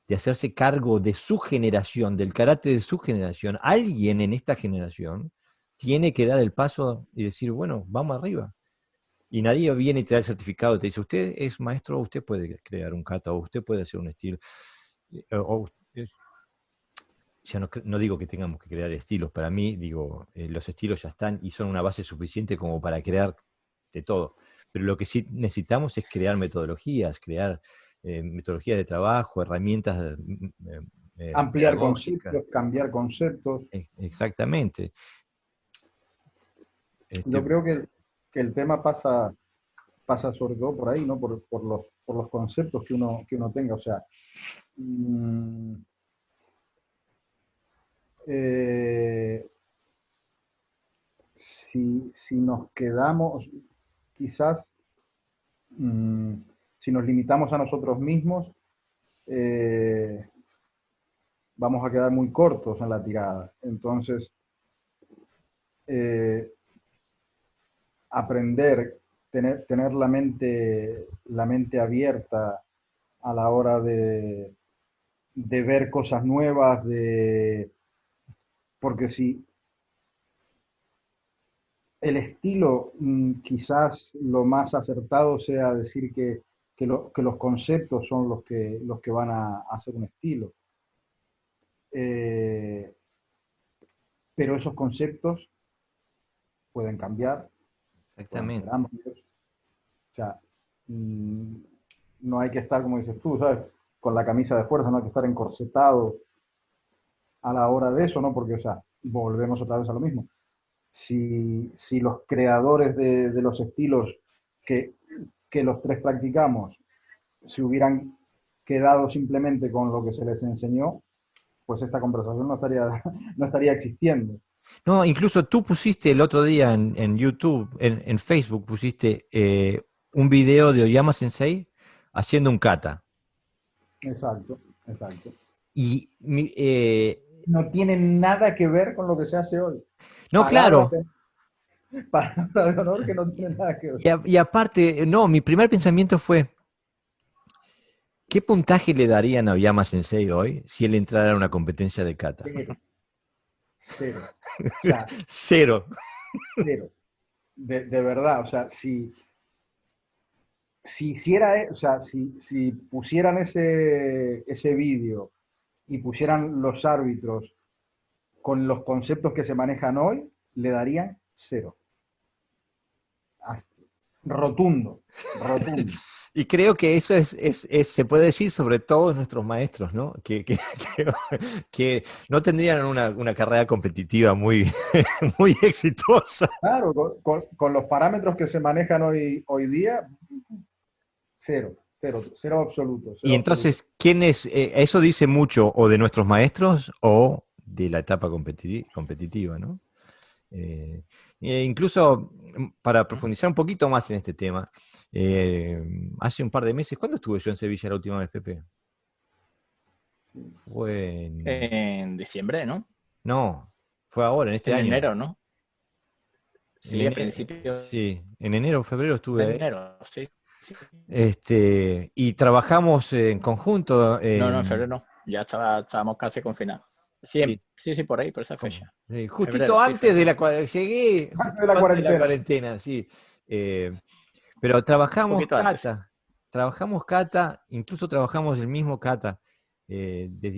de hacerse cargo de su generación, del carácter de su generación. Alguien en esta generación tiene que dar el paso y decir, bueno, vamos arriba. Y nadie viene y te da el certificado y te dice, usted es maestro, usted puede crear un kata, o usted puede hacer un estilo. Ya no digo que tengamos que crear estilos, para mí, digo, los estilos ya están y son una base suficiente como para crear de todo. Pero lo que sí necesitamos es crear metodologías, crear metodologías de trabajo, herramientas Ampliar pedagógicas. conceptos, cambiar conceptos. Exactamente. Yo creo que el tema pasa sobre todo por ahí, ¿no? Por los conceptos que uno tenga. O sea, si nos quedamos, quizás, si nos limitamos a nosotros mismos, vamos a quedar muy cortos en la tirada. Entonces, aprender, tener la mente abierta a la hora de ver cosas nuevas, porque si el estilo, quizás lo más acertado sea decir que los conceptos son los que van a hacer un estilo. Pero esos conceptos pueden cambiar, pueden ser Exactamente. amplios. O sea, no hay que estar, como dices tú, ¿sabes? Con la camisa de fuerza, no hay que estar encorsetado a la hora de eso, ¿no? Porque, o sea, volvemos otra vez a lo mismo. Si los creadores de los estilos que, que los tres practicamos se hubieran quedado simplemente con lo que se les enseñó, pues esta conversación no estaría existiendo. No, incluso tú pusiste el otro día en YouTube, en Facebook, pusiste un video de Oyama Sensei haciendo un kata. Exacto, exacto. Y No tiene nada que ver con lo que se hace hoy. no, Palabra claro. de, palabra de honor que no tiene nada que ver. Y aparte, no, mi primer pensamiento fue, ¿qué puntaje le darían a Oyama Sensei hoy si él entrara a una competencia de kata? Cero, cero. O sea, Cero. cero. De verdad, o sea, si hiciera, o sea, si pusieran ese vídeo y pusieran los árbitros con los conceptos que se manejan hoy, le darían cero. Rotundo, rotundo. Y creo que eso se puede decir sobre todos nuestros maestros, ¿no? Que no tendrían una carrera competitiva muy, muy exitosa. Claro, con los parámetros que se manejan hoy día, cero, cero, cero absoluto, Y cero absoluto. entonces, eso dice mucho o de nuestros maestros o de la etapa competitiva, ¿no? Incluso para profundizar un poquito más en este tema, hace un par de meses, ¿cuándo estuve yo en Sevilla la última vez, Pepe? Fue En diciembre, ¿no? No, fue ahora, en este En año. enero, ¿no? En Sí, a enero, principios sí, en enero o febrero de estuve ahí. enero, sí. Sí. Y trabajamos en conjunto. No, no, en febrero no. Ya estábamos casi confinados. Sí, Sí, sí, por ahí, por esa fecha. justito Febrero, sí, antes de febrero. la llegué, Antes de la justito antes de la cuarentena. cuarentena, sí. Pero Un poquito antes. trabajamos kata, incluso trabajamos el mismo kata desde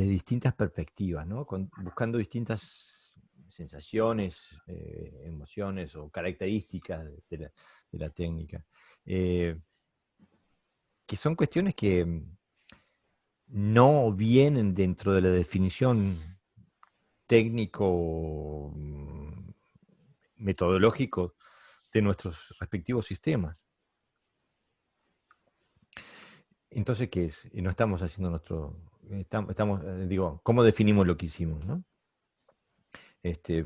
distintas perspectivas, ¿no? Buscando distintas sensaciones, emociones o características de la técnica. Que son cuestiones que no vienen dentro de la definición técnico metodológico de nuestros respectivos sistemas. Entonces, ¿qué es? No estamos haciendo digo, ¿cómo definimos lo que hicimos, no?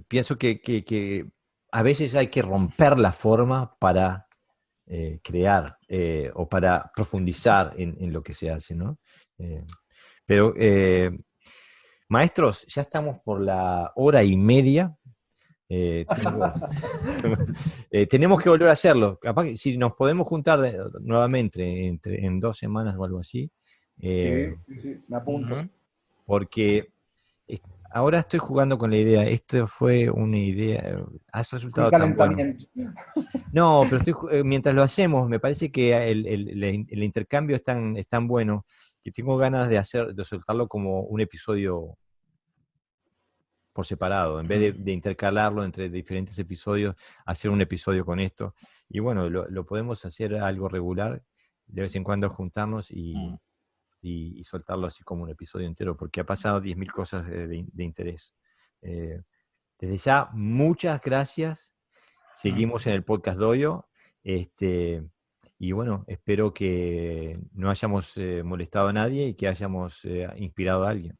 Pienso que a veces hay que romper la forma para crear o para profundizar en lo que se hace, ¿no? Pero, maestros, ya estamos por la 1:30. Tenemos que volver a hacerlo. Capaz que si nos podemos juntar nuevamente en 2 semanas o algo así. Sí, me apunto. Porque ahora estoy jugando con la idea. Esto fue una idea. Ha resultado tan bueno. No, pero mientras lo hacemos, me parece que el intercambio es tan bueno que tengo ganas de soltarlo como un episodio por separado, en vez de intercalarlo entre diferentes episodios, hacer un episodio con esto. Y bueno, lo podemos hacer algo regular, de vez en cuando juntarnos y soltarlo así como un episodio entero, porque ha pasado 10.000 cosas de interés. Desde ya, muchas gracias. Seguimos en el podcast Doyo. Y bueno, espero que no hayamos molestado a nadie y que hayamos inspirado a alguien.